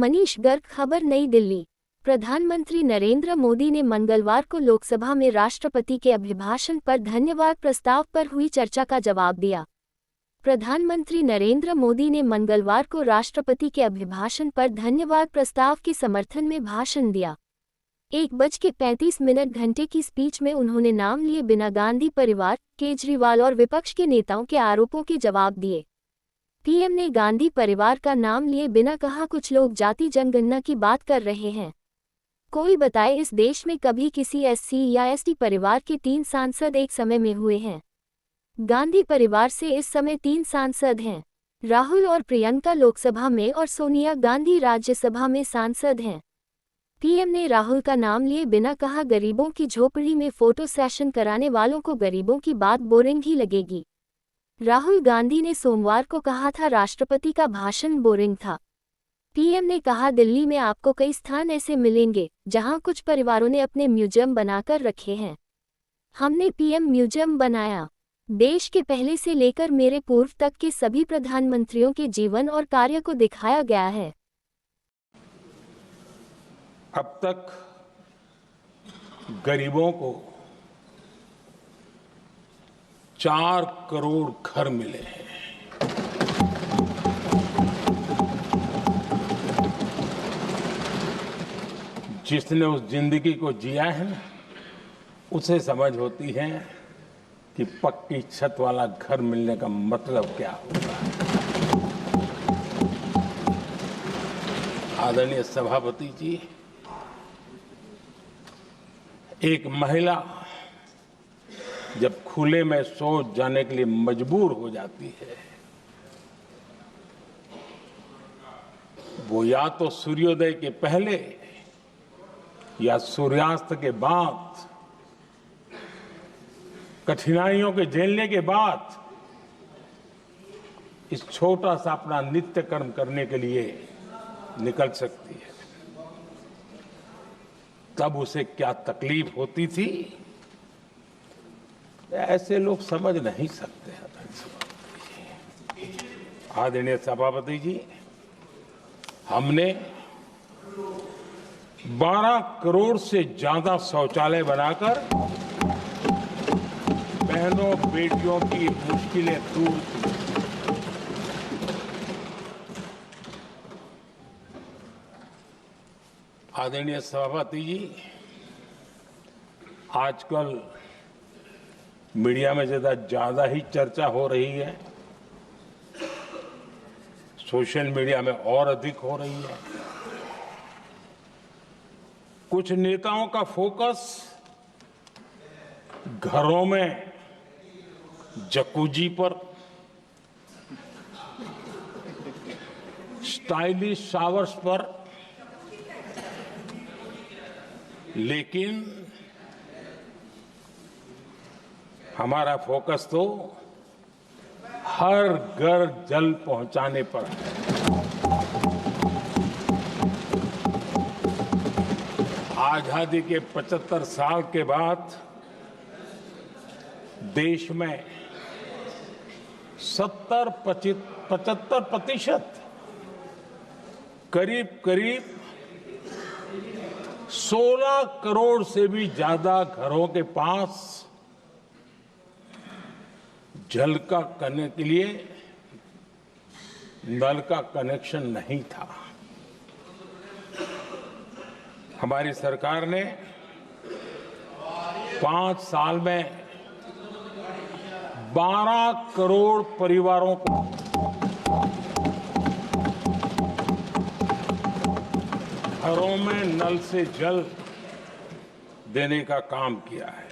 मनीष गर्ग। खबर नई दिल्ली। प्रधानमंत्री नरेंद्र मोदी ने मंगलवार को लोकसभा में राष्ट्रपति के अभिभाषण पर धन्यवाद प्रस्ताव पर हुई चर्चा का जवाब दिया। प्रधानमंत्री नरेंद्र मोदी ने मंगलवार को राष्ट्रपति के अभिभाषण पर धन्यवाद प्रस्ताव के समर्थन में भाषण दिया। 1:35 घंटे की स्पीच में उन्होंने नाम लिए बिना गांधी परिवार, केजरीवाल और विपक्ष के नेताओं के आरोपों के जवाब दिए। पीएम ने गांधी परिवार का नाम लिए बिना कहा, कुछ लोग जाति जनगणना की बात कर रहे हैं। कोई बताए इस देश में कभी किसी एससी या एसटी परिवार के 3 सांसद एक समय में हुए हैं? गांधी परिवार से इस समय 3 सांसद हैं। राहुल और प्रियंका लोकसभा में और सोनिया गांधी राज्यसभा में सांसद हैं। पीएम ने राहुल का नाम लिए बिना कहा, गरीबों की झोपड़ी में फोटो सेशन कराने वालों को गरीबों की बात बोरिंग ही लगेगी। राहुल गांधी ने सोमवार को कहा था राष्ट्रपति का भाषण बोरिंग था। पीएम ने कहा, दिल्ली में आपको कई स्थान ऐसे मिलेंगे जहां कुछ परिवारों ने अपने म्यूजियम बनाकर रखे हैं। हमने पीएम म्यूजियम बनाया। देश के पहले से लेकर मेरे पूर्व तक के सभी प्रधानमंत्रियों के जीवन और कार्य को दिखाया गया है। अब तक गरीबों को 4 करोड़ घर मिले हैं। जिसने उस जिंदगी को जिया है ना, उसे समझ होती है कि पक्की छत वाला घर मिलने का मतलब क्या होगा। आदरणीय सभापति जी, एक महिला जब खुले में शौच जाने के लिए मजबूर हो जाती है, वो या तो सूर्योदय के पहले या सूर्यास्त के बाद, कठिनाइयों के झेलने के बाद इस छोटा सा अपना नित्य कर्म करने के लिए निकल सकती है। तब उसे क्या तकलीफ होती थी, ऐसे लोग समझ नहीं सकते। आदरणीय सभापति जी, हमने 12 करोड़ से ज्यादा शौचालय बनाकर बहनों बेटियों की मुश्किलें दूर की। आदरणीय सभापति जी, आजकल मीडिया में ज्यादा ही चर्चा हो रही है, सोशल मीडिया में और अधिक हो रही है। कुछ नेताओं का फोकस घरों में जकूजी पर, स्टाइलिश शावर्स पर, लेकिन हमारा फोकस तो हर घर जल पहुंचाने पर है। आजादी के 75 साल के बाद देश में 75% करीब 16 करोड़ से भी ज्यादा घरों के पास जल का करने के लिए नल का कनेक्शन नहीं था। हमारी सरकार ने 5 साल में 12 करोड़ परिवारों को घरों में नल से जल देने का काम किया है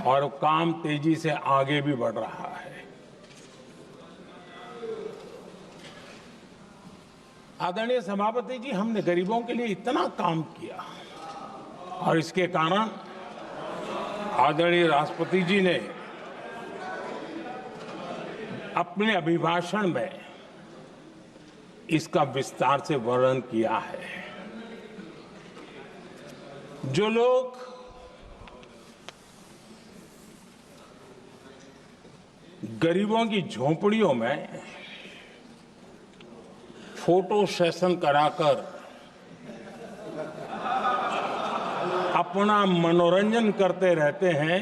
और काम तेजी से आगे भी बढ़ रहा है। आदरणीय सभापति जी, हमने गरीबों के लिए इतना काम किया और इसके कारण आदरणीय राष्ट्रपति जी ने अपने अभिभाषण में इसका विस्तार से वर्णन किया है। जो लोग गरीबों की झोंपड़ियों में फोटो सेशन कराकर अपना मनोरंजन करते रहते हैं,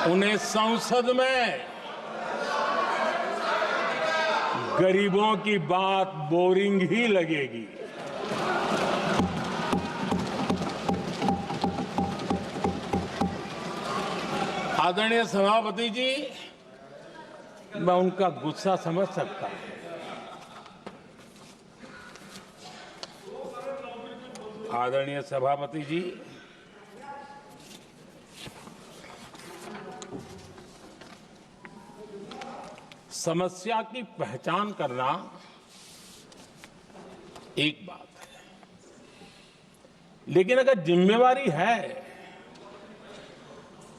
उन्हें संसद में गरीबों की बात बोरिंग ही लगेगी। आदरणीय सभापति जी, मैं उनका गुस्सा समझ सकता हूं। आदरणीय सभापति जी, समस्या की पहचान करना एक बात है, लेकिन अगर जिम्मेवारी है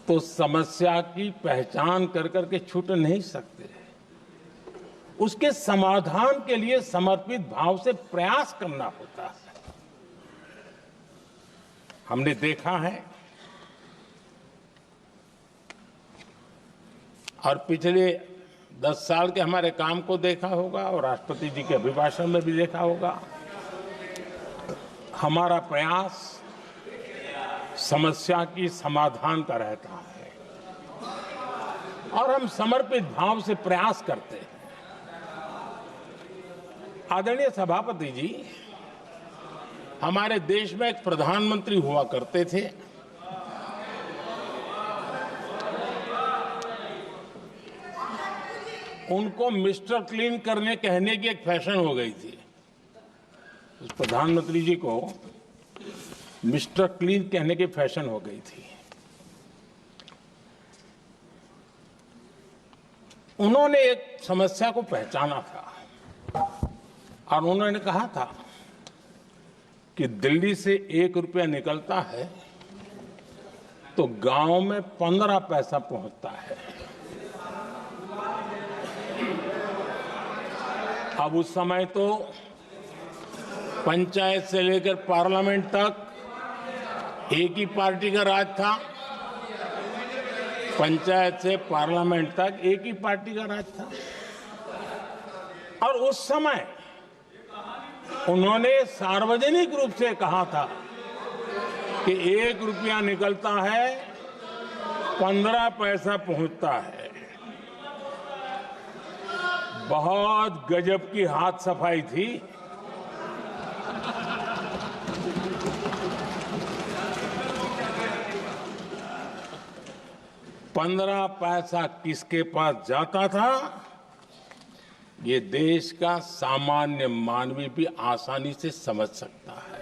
तो समस्या की पहचान कर करके छूट नहीं सकते। उसके समाधान के लिए समर्पित भाव से प्रयास करना होता है। हमने देखा है और पिछले 10 साल के हमारे काम को देखा होगा और राष्ट्रपति जी के अभिभाषण में भी देखा होगा। हमारा प्रयास समस्या की समाधान का रहता है और हम समर्पित भाव से प्रयास करते हैं। आदरणीय सभापति जी, हमारे देश में एक प्रधानमंत्री हुआ करते थे। उनको मिस्टर क्लीन करने कहने की एक फैशन हो गई थी। उस प्रधानमंत्री जी को मिस्टर क्लीन कहने की फैशन हो गई थी। उन्होंने एक समस्या को पहचाना था और उन्होंने कहा था कि दिल्ली से 1 रुपया निकलता है तो गांव में 15 पैसा पहुंचता है। अब उस समय तो पंचायत से लेकर पार्लियामेंट तक एक ही पार्टी का राज था। पंचायत से पार्लियामेंट तक एक ही पार्टी का राज था और उस समय उन्होंने सार्वजनिक रूप से कहा था कि 1 रुपया निकलता है 15 पैसा पहुंचता है। बहुत गजब की हाथ सफाई थी। पंद्रह पैसा किसके पास जाता था, ये देश का सामान्य मानवी भी आसानी से समझ सकता है।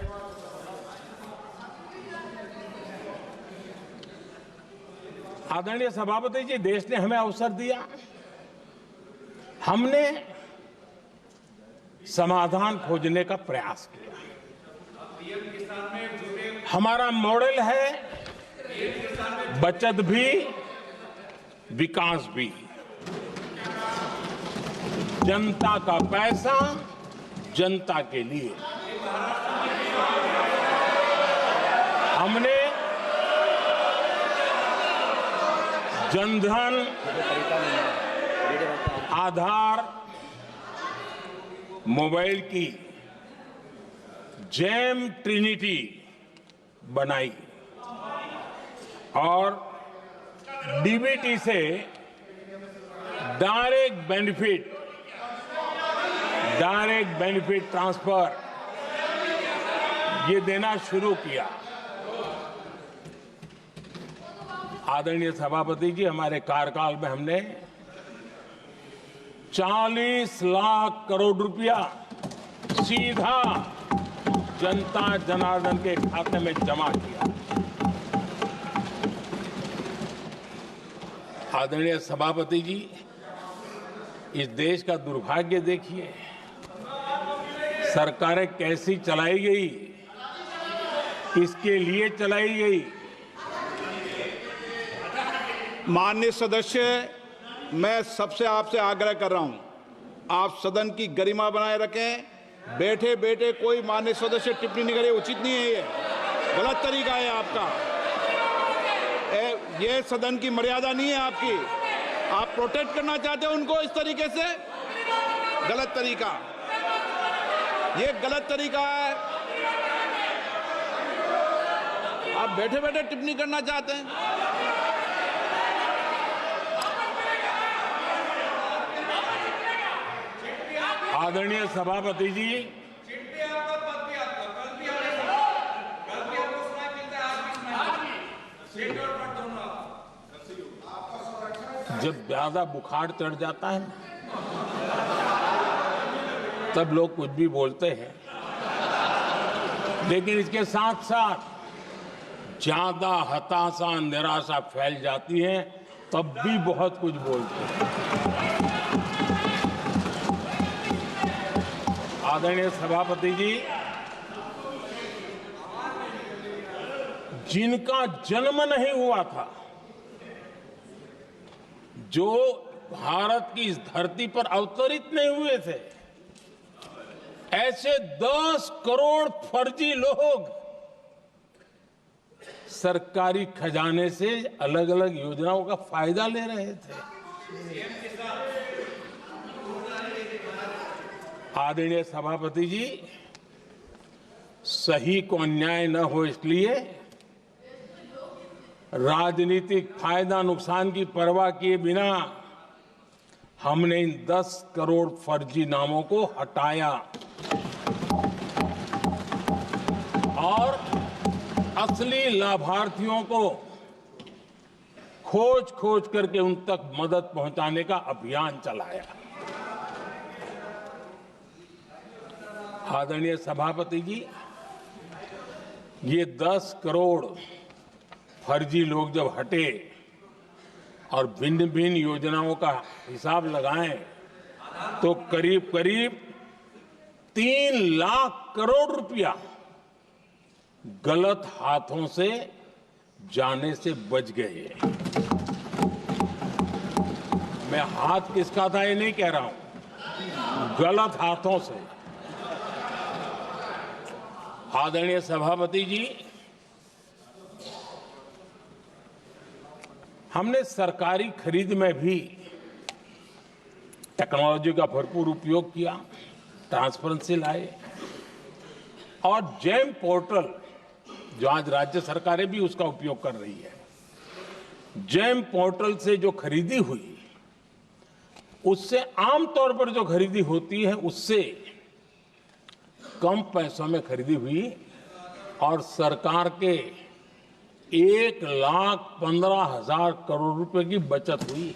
आदरणीय सभापति जी, देश ने हमें अवसर दिया, हमने समाधान खोजने का प्रयास किया। हमारा मॉडल है बचत भी विकास भी। जनता का पैसा जनता के लिए। हमने जनधन, आधार, मोबाइल की जेम ट्रिनिटी बनाई और डीबीटी से डायरेक्ट बेनिफिट ट्रांसफर ये देना शुरू किया। आदरणीय सभापति जी, हमारे कार्यकाल में हमने 40 लाख करोड़ रुपया सीधा जनता जनार्दन के खाते में जमा किया। आदरणीय सभापति जी, इस देश का दुर्भाग्य देखिए, सरकारें कैसी चलाई गई, किसके लिए चलाई गई। माननीय सदस्य, मैं सबसे आपसे आग्रह कर रहा हूं, आप सदन की गरिमा बनाए रखें। बैठे बैठे कोई माननीय सदस्य टिप्पणी नहीं करे, उचित नहीं है। ये गलत तरीका है आपका। ये सदन की मर्यादा नहीं है आपकी। आप प्रोटेक्ट करना चाहते हो उनको इस तरीके से, गलत तरीका। ये गलत तरीका है। आप बैठे बैठे टिप्पणी करना चाहते हैं। आदरणीय सभापति जी, जब ज्यादा बुखार चढ़ जाता है तब लोग कुछ भी बोलते हैं, लेकिन इसके साथ साथ ज्यादा हताशा निराशा फैल जाती है तब भी बहुत कुछ बोलते हैं। आदरणीय सभापति जी, जिनका जन्म नहीं हुआ था, जो भारत की इस धरती पर अवतरित नहीं हुए थे, ऐसे 10 करोड़ फर्जी लोग सरकारी खजाने से अलग अलग योजनाओं का फायदा ले रहे थे। आदरणीय सभापति जी, सही को अन्याय न हो इसलिए राजनीतिक फायदा नुकसान की परवाह किए बिना हमने इन 10 करोड़ फर्जी नामों को हटाया और असली लाभार्थियों को खोज खोज करके उन तक मदद पहुंचाने का अभियान चलाया। आदरणीय सभापति जी, ये 10 करोड़ फर्जी लोग जब हटे और भिन्न भिन्न योजनाओं का हिसाब लगाएं तो करीब करीब 3 लाख करोड़ रुपया गलत हाथों से जाने से बच गए। मैं हाथ किसका था ये नहीं कह रहा हूं, गलत हाथों से। आदरणीय सभापति जी, हमने सरकारी खरीद में भी टेक्नोलॉजी का भरपूर उपयोग किया, ट्रांसपेरेंसी लाए और जेम पोर्टल, जो आज राज्य सरकारें भी उसका उपयोग कर रही है, जेम पोर्टल से जो खरीदी हुई उससे आमतौर पर जो खरीदी होती है उससे कम पैसों में खरीदी हुई और सरकार के 1,15,000 करोड़ रुपए की बचत हुई।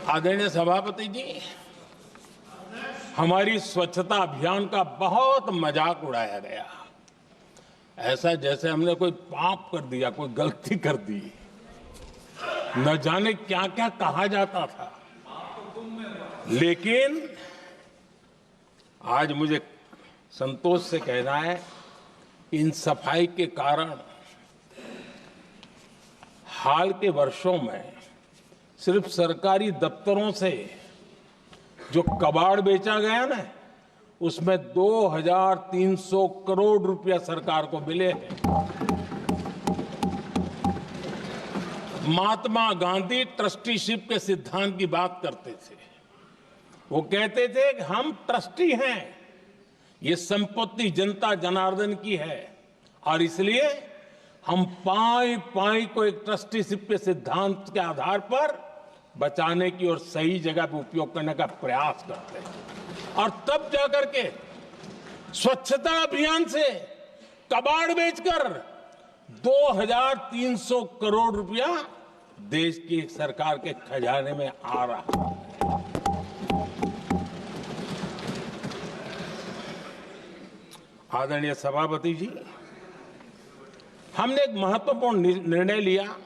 आदरणीय सभापति जी, हमारी स्वच्छता अभियान का बहुत मजाक उड़ाया गया, ऐसा जैसे हमने कोई पाप कर दिया, कोई गलती कर दी, न जाने क्या क्या कहा जाता था। लेकिन आज मुझे संतोष से कहना है, इन सफाई के कारण हाल के वर्षों में सिर्फ सरकारी दफ्तरों से जो कबाड़ बेचा गया ना, उसमें 2,300 करोड़ रुपया सरकार को मिले हैं। महात्मा गांधी ट्रस्टीशिप के सिद्धांत की बात करते थे। वो कहते थे कि हम ट्रस्टी हैं, ये संपत्ति जनता जनार्दन की है और इसलिए हम पाई पाई को एक ट्रस्टीशिप के सिद्धांत के आधार पर बचाने की और सही जगह पर उपयोग करने का प्रयास करते हैं। और तब जाकर के स्वच्छता अभियान से कबाड़ बेचकर 2,300 करोड़ रुपया देश की सरकार के खजाने में आ रहा है। आदरणीय सभापति जी, हमने एक महत्वपूर्ण निर्णय लिया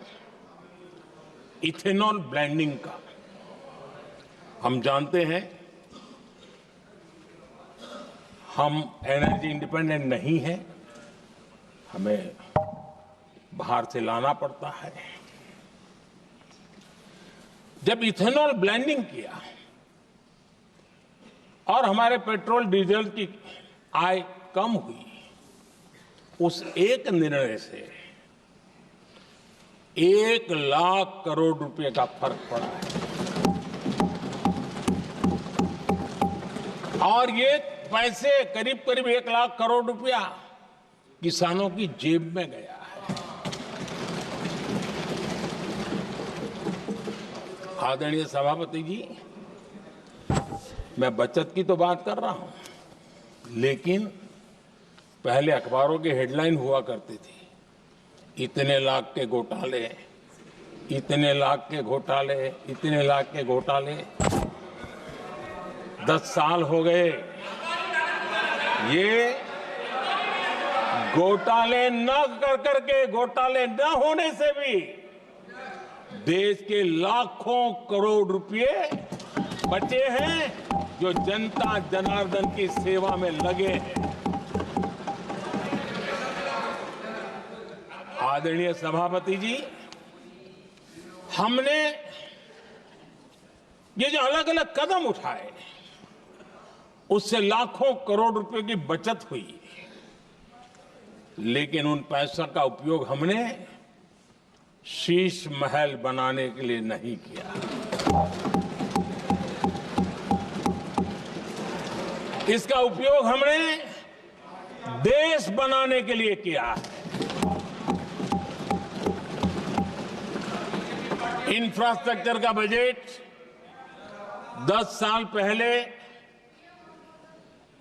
इथेनॉल ब्लेंडिंग का। हम जानते हैं हम एनर्जी इंडिपेंडेंट नहीं है, हमें बाहर से लाना पड़ता है। जब इथेनॉल ब्लेंडिंग किया और हमारे पेट्रोल डीजल की आय कम हुई, उस एक निर्णय से 1 लाख करोड़ रुपए का फर्क पड़ा है। और ये पैसे करीब करीब 1 लाख करोड़ रुपया किसानों की जेब में गया है। आदरणीय सभापति जी, मैं बचत की तो बात कर रहा हूं, लेकिन पहले अखबारों की हेडलाइन हुआ करती थी, इतने लाख के घोटाले, इतने लाख के घोटाले, इतने लाख के घोटाले। 10 साल हो गए, ये घोटाले न कर करके, घोटाले न होने से भी देश के लाखों करोड़ रुपए बचे हैं, जो जनता जनार्दन की सेवा में लगे हैं। आदरणीय सभापति जी, हमने ये जो अलग अलग कदम उठाए, उससे लाखों करोड़ रुपए की बचत हुई, लेकिन उन पैसों का उपयोग हमने शीश महल बनाने के लिए नहीं किया। इसका उपयोग हमने देश बनाने के लिए किया है। इंफ्रास्ट्रक्चर का बजट 10 साल पहले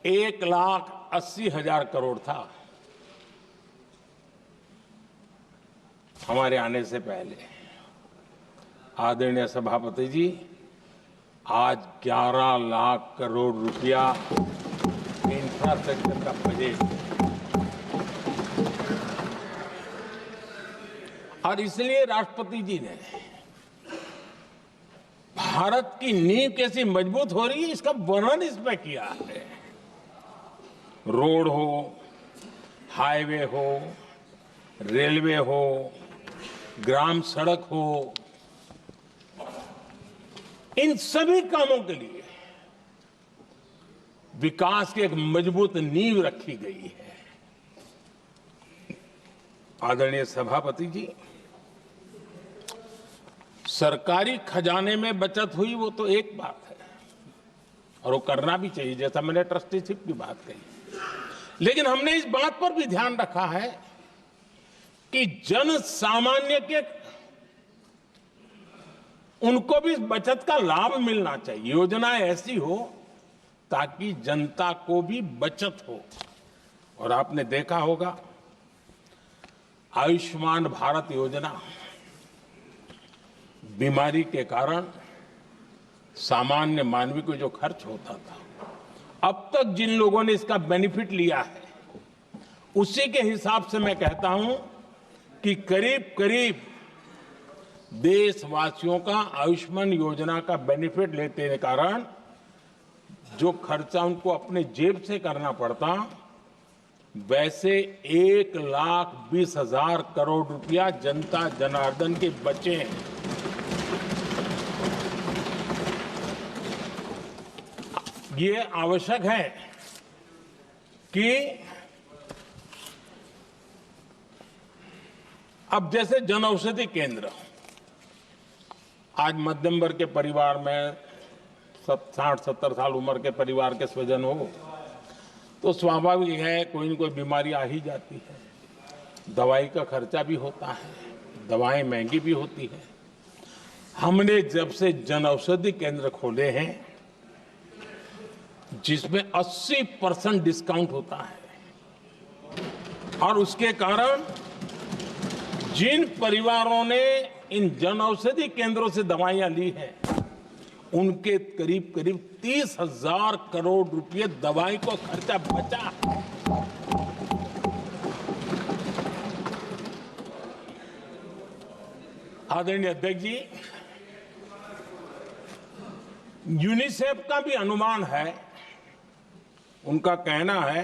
1,80,000 करोड़ था, हमारे आने से पहले। आदरणीय सभापति जी, आज 11 लाख करोड़ रुपया इंफ्रास्ट्रक्चर का बजट, और इसलिए राष्ट्रपति जी ने भारत की नींव कैसी मजबूत हो रही है, इसका वर्णन इसमें किया है। रोड हो, हाईवे हो, रेलवे हो, ग्राम सड़क हो, इन सभी कामों के लिए विकास की एक मजबूत नींव रखी गई है। आदरणीय सभापति जी, सरकारी खजाने में बचत हुई वो तो एक बात है, और वो करना भी चाहिए, जैसा मैंने ट्रस्टीशिप की बात कही, लेकिन हमने इस बात पर भी ध्यान रखा है कि जन सामान्य के उनको भी बचत का लाभ मिलना चाहिए। योजना ऐसी हो ताकि जनता को भी बचत हो। और आपने देखा होगा, आयुष्मान भारत योजना बीमारी के कारण सामान्य मानवी को जो खर्च होता था, अब तक जिन लोगों ने इसका बेनिफिट लिया है, उसी के हिसाब से मैं कहता हूं कि करीब करीब देशवासियों का आयुष्मान योजना का बेनिफिट लेते के कारण जो खर्चा उनको अपने जेब से करना पड़ता, वैसे 1,20,000 करोड़ रुपया जनता जनार्दन के बचे हैं। ये आवश्यक है कि अब जैसे जन औषधि केंद्र, आज मध्यम वर्ग के परिवार में 60-70 साल उम्र के परिवार के स्वजन हो तो स्वाभाविक है कोई न कोई बीमारी आ ही जाती है, दवाई का खर्चा भी होता है, दवाएं महंगी भी होती है। हमने जब से जन औषधि केंद्र खोले हैं, जिसमें 80% डिस्काउंट होता है, और उसके कारण जिन परिवारों ने इन जन औषधि केंद्रों से दवाइयां ली हैं, उनके करीब करीब 30,000 करोड़ रुपए दवाई को खर्चा बचा। आदरणीय अध्यक्ष जी, यूनिसेफ का भी अनुमान है, उनका कहना है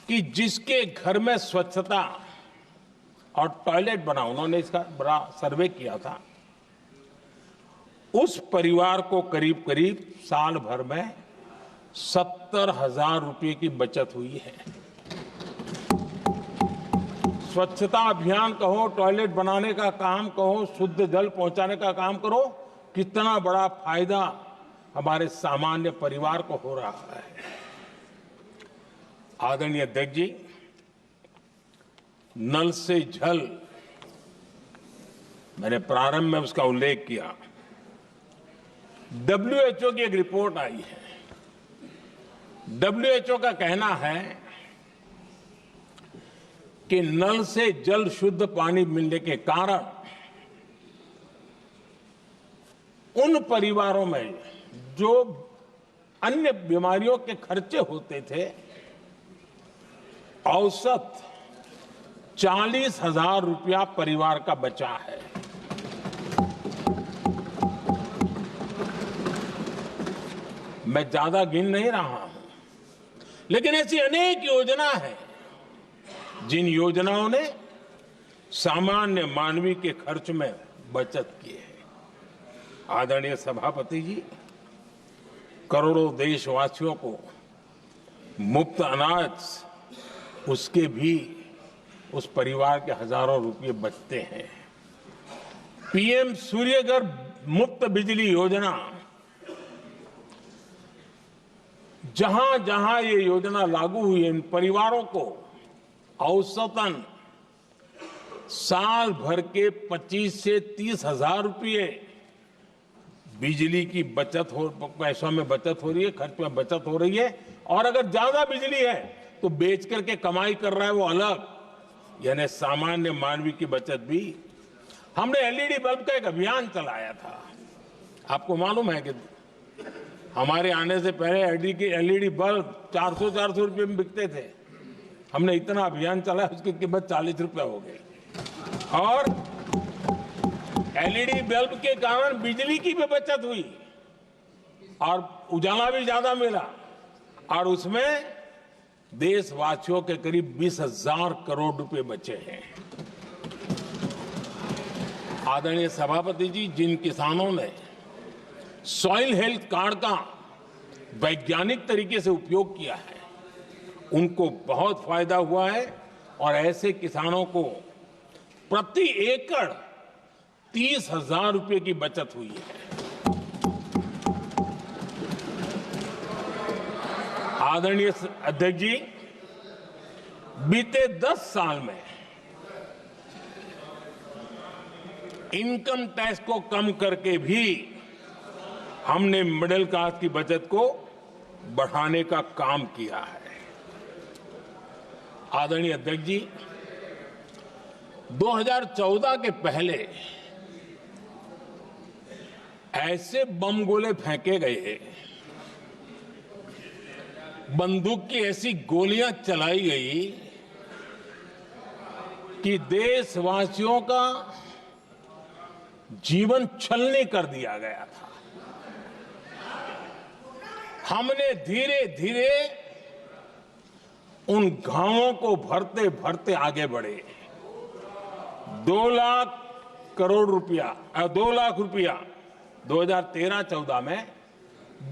कि जिसके घर में स्वच्छता और टॉयलेट बना, उन्होंने इसका बड़ा सर्वे किया था, उस परिवार को करीब करीब साल भर में 70,000 रुपए की बचत हुई है। स्वच्छता अभियान कहो, टॉयलेट बनाने का काम कहो, शुद्ध जल पहुंचाने का काम करो, कितना बड़ा फायदा हमारे सामान्य परिवार को हो रहा है। आदरणीय अध्यक्ष जी, नल से जल, मैंने प्रारंभ में उसका उल्लेख किया। WHO की एक रिपोर्ट आई है। WHO का कहना है कि नल से जल शुद्ध पानी मिलने के कारण उन परिवारों में जो अन्य बीमारियों के खर्चे होते थे, औसत 40,000 रुपया परिवार का बचा है। मैं ज्यादा गिन नहीं रहा हूं, लेकिन ऐसी अनेक योजना है जिन योजनाओं ने सामान्य मानवीय के खर्च में बचत की है। आदरणीय सभापति जी, करोड़ों देशवासियों को मुफ्त अनाज, उसके भी उस परिवार के हजारों रुपये बचते हैं। PM सूर्यघर मुफ्त बिजली योजना, जहां जहां ये योजना लागू हुई है, इन परिवारों को औसतन साल भर के 25 से 30 हजार रुपये बिजली की बचत हो, पैसों में बचत हो रही है, खर्च में बचत हो रही है। और अगर ज्यादा बिजली है तो बेच करके कमाई कर रहा है वो अलग, यानी सामान्य मानवीय की बचत भी। हमने LED बल्ब का एक अभियान चलाया था। आपको मालूम है कि हमारे आने से पहले LED बल्ब 400 रुपये में बिकते थे। हमने इतना अभियान चलाया, उसकी कीमत 40 रुपये हो गई। और LED बल्ब के कारण बिजली की भी बचत हुई और उजाला भी ज्यादा मिला, और उसमें देशवासियों के करीब 20,000 करोड़ रुपए बचे हैं। आदरणीय सभापति जी, जिन किसानों ने सॉइल हेल्थ कार्ड का वैज्ञानिक तरीके से उपयोग किया है, उनको बहुत फायदा हुआ है। और ऐसे किसानों को प्रति एकड़ 30,000 रुपये की बचत हुई है। आदरणीय अध्यक्ष जी, बीते 10 साल में इनकम टैक्स को कम करके भी हमने मिडिल क्लास की बचत को बढ़ाने का काम किया है। आदरणीय अध्यक्ष जी, 2014 के पहले ऐसे बम गोले फेंके गए, बंदूक की ऐसी गोलियां चलाई गई कि देशवासियों का जीवन छलनी कर दिया गया था। हमने धीरे धीरे उन घावों को भरते भरते आगे बढ़े। 2 लाख करोड़ रुपया, 2 लाख रुपया 2013-14 में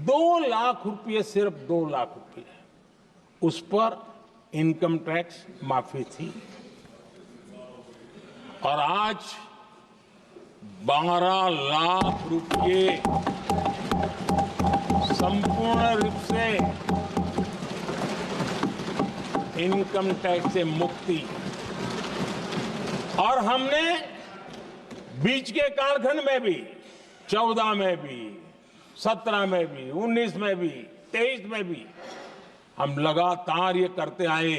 2 लाख रुपये, सिर्फ 2 लाख रुपये उस पर इनकम टैक्स माफी थी। और आज 12 लाख रुपये संपूर्ण रूप से इनकम टैक्स से मुक्ति। और हमने बीच के कालखंड में भी, 14 में भी, 17 में भी, 19 में भी, 23 में भी हम लगातार ये करते आए,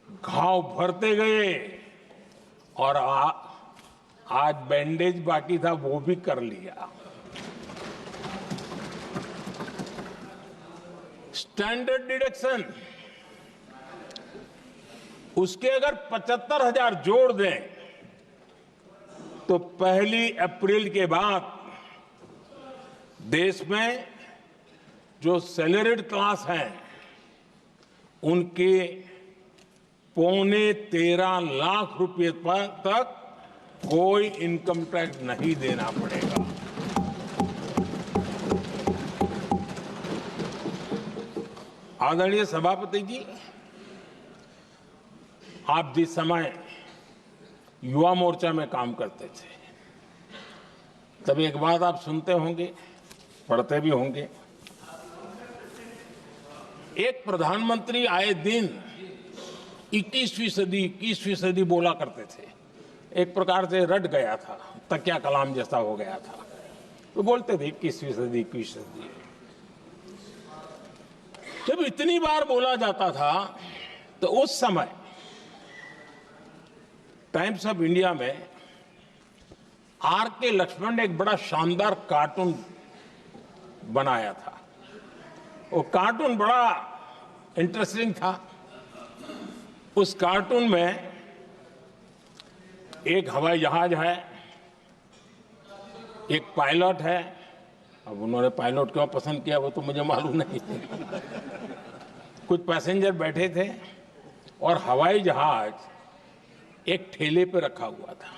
घाव भरते गए। और आज बैंडेज बाकी था, वो भी कर लिया। स्टैंडर्ड डिडक्शन, उसके अगर 75,000 जोड़ दें तो 1 अप्रैल के बाद देश में जो सैलरीड क्लास हैं उनके 13.25 लाख रुपए पर तक कोई इनकम टैक्स नहीं देना पड़ेगा। आदरणीय सभापति जी, आप जिस समय युवा मोर्चा में काम करते थे, तब एक बात आप सुनते होंगे पढ़ते भी होंगे। एक प्रधानमंत्री आए दिन 21वीं सदी बोला करते थे। एक प्रकार से रट गया था, तकिया कलाम जैसा हो गया था, तो बोलते थे 21वीं सदी। जब इतनी बार बोला जाता था तो उस समय टाइम्स ऑफ इंडिया में R.K. लक्ष्मण ने एक बड़ा शानदार कार्टून बनाया था। वो कार्टून बड़ा इंटरेस्टिंग था। उस कार्टून में एक हवाई जहाज है, एक पायलट है। अब उन्होंने पायलट क्यों पसंद किया वो तो मुझे मालूम नहीं। कुछ पैसेंजर बैठे थे और हवाई जहाज एक ठेले पे रखा हुआ था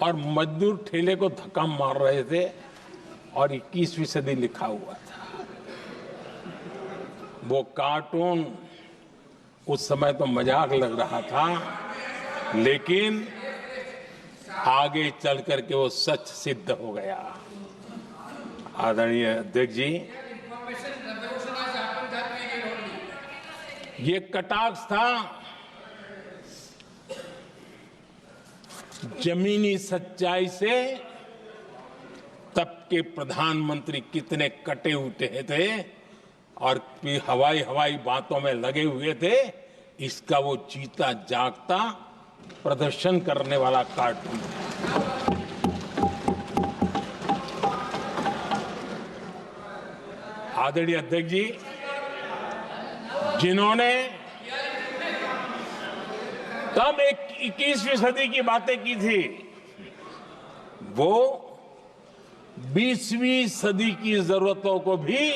और मजदूर ठेले को धक्का मार रहे थे और 21वीं सदी लिखा हुआ था। वो कार्टून उस समय तो मजाक लग रहा था, लेकिन आगे चल करके वो सच सिद्ध हो गया। आदरणीय अध्यक्ष जी, ये कटाक्ष था जमीनी सच्चाई से। तब के प्रधानमंत्री कितने कटे उठे थे और हवाई बातों में लगे हुए थे, इसका वो जीता जागता प्रदर्शन करने वाला कार्टून है। आदरणीय अध्यक्ष जी, जिन्होंने तब 21वीं सदी की बातें की थी, वो 20वीं सदी की जरूरतों को भी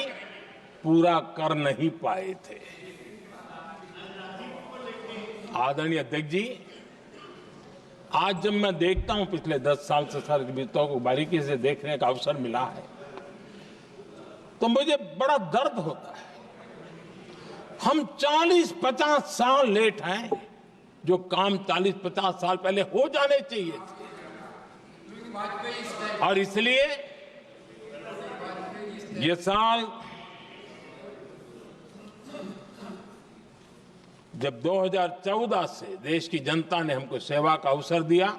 पूरा कर नहीं पाए थे। आदरणीय अध्यक्ष जी, आज जब मैं देखता हूं, पिछले 10 साल से सारी बीतों को बारीकी से देखने का अवसर मिला है, तो मुझे बड़ा दर्द होता है। हम 40-50 साल लेट हैं, जो काम 40-50 साल पहले हो जाने चाहिए थे। और इसलिए ये साल जब 2014 से देश की जनता ने हमको सेवा का अवसर दिया,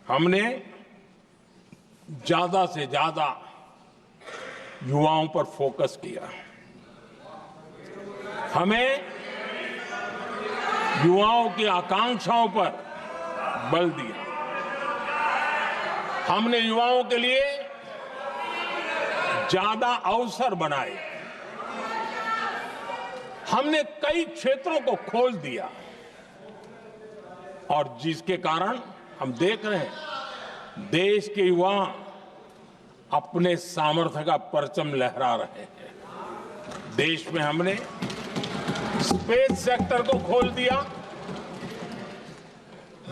हमने ज्यादा से ज्यादा युवाओं पर फोकस किया। हमें युवाओं की आकांक्षाओं पर बल दिया। हमने युवाओं के लिए ज्यादा अवसर बनाए। हमने कई क्षेत्रों को खोल दिया और जिसके कारण हम देख रहे हैं देश के युवा अपने सामर्थ्य का परचम लहरा रहे हैं। देश में हमने स्पेस सेक्टर को खोल दिया,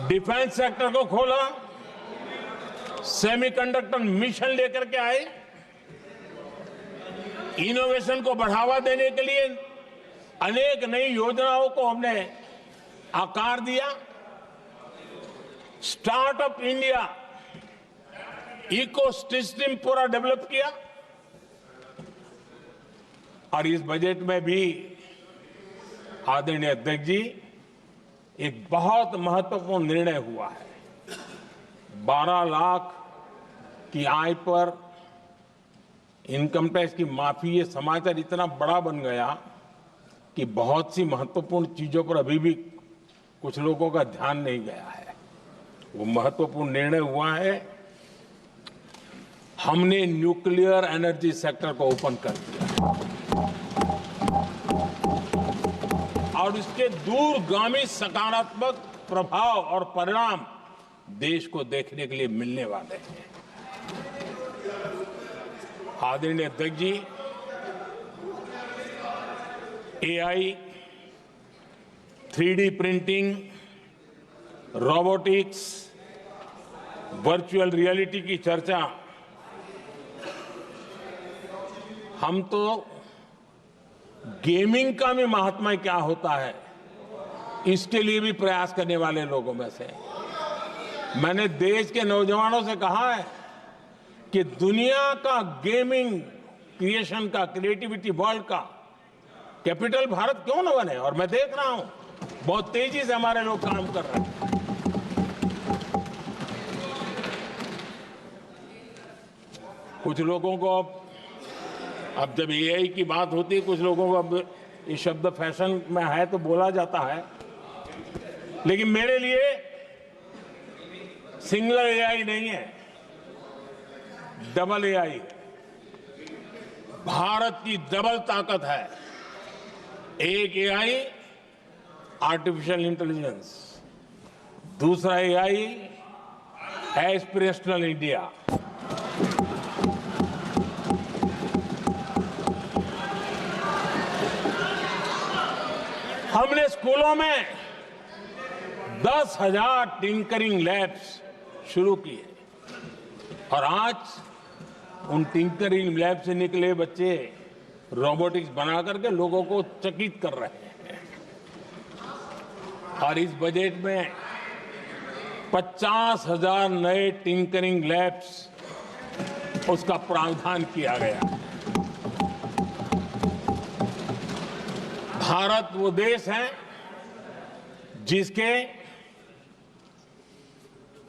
डिफेंस सेक्टर को खोला, सेमीकंडक्टर मिशन लेकर के आए, इनोवेशन को बढ़ावा देने के लिए अनेक नई योजनाओं को हमने आकार दिया। स्टार्टअप इंडिया इकोसिस्टम पूरा डेवलप किया। और इस बजट में भी आदरणीय अध्यक्ष जी, एक बहुत महत्वपूर्ण निर्णय हुआ है। 12 लाख की आय पर इनकम टैक्स की माफी। ये समाचार इतना बड़ा बन गया कि बहुत सी महत्वपूर्ण चीजों पर अभी भी कुछ लोगों का ध्यान नहीं गया है। वो महत्वपूर्ण निर्णय हुआ है। हमने न्यूक्लियर एनर्जी सेक्टर को ओपन कर दिया और इसके दूरगामी सकारात्मक प्रभाव और परिणाम देश को देखने के लिए मिलने वाले हैं। आदरणीय अध्यक्ष जी, AI, 3D printing, robotics, virtual reality की चर्चा हम तो गेमिंग का भी महात्मा क्या होता है इसके लिए भी प्रयास करने वाले लोगों में से। मैंने देश के नौजवानों से कहा है कि दुनिया का गेमिंग क्रिएशन का, क्रिएटिविटी वर्ल्ड का कैपिटल भारत क्यों न बने। और मैं देख रहा हूं बहुत तेजी से हमारे लोग काम कर रहे हैं। कुछ लोगों को अब जब एआई की बात होती है, कुछ लोगों को अब ये शब्द फैशन में है तो बोला जाता है, लेकिन मेरे लिए सिंगल एआई नहीं है, डबल एआई। भारत की डबल ताकत है। एक एआई आर्टिफिशियल इंटेलिजेंस, दूसरा एआई एस्पिरेशनल इंडिया। हमने स्कूलों में 10,000 टिंकरिंग लैब्स शुरू किए और आज उन टिंकरिंग लैब से निकले बच्चे रोबोटिक्स बना करके लोगों को चकित कर रहे हैं। और इस बजट में 50,000 नए टिंकरिंग लैब्स उसका प्रावधान किया गया। भारत वो देश है जिसके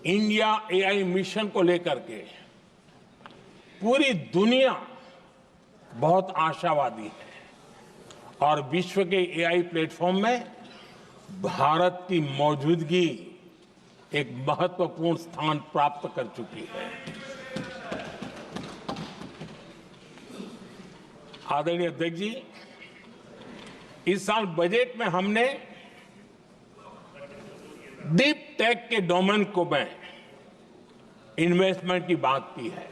इंडिया एआई मिशन को लेकर के पूरी दुनिया बहुत आशावादी है और विश्व के एआई प्लेटफॉर्म में भारत की मौजूदगी एक महत्वपूर्ण स्थान प्राप्त कर चुकी है। आदरणीय अध्यक्ष जी, इस साल बजट में हमने डीप टेक के डोमेन को में इन्वेस्टमेंट की बात की है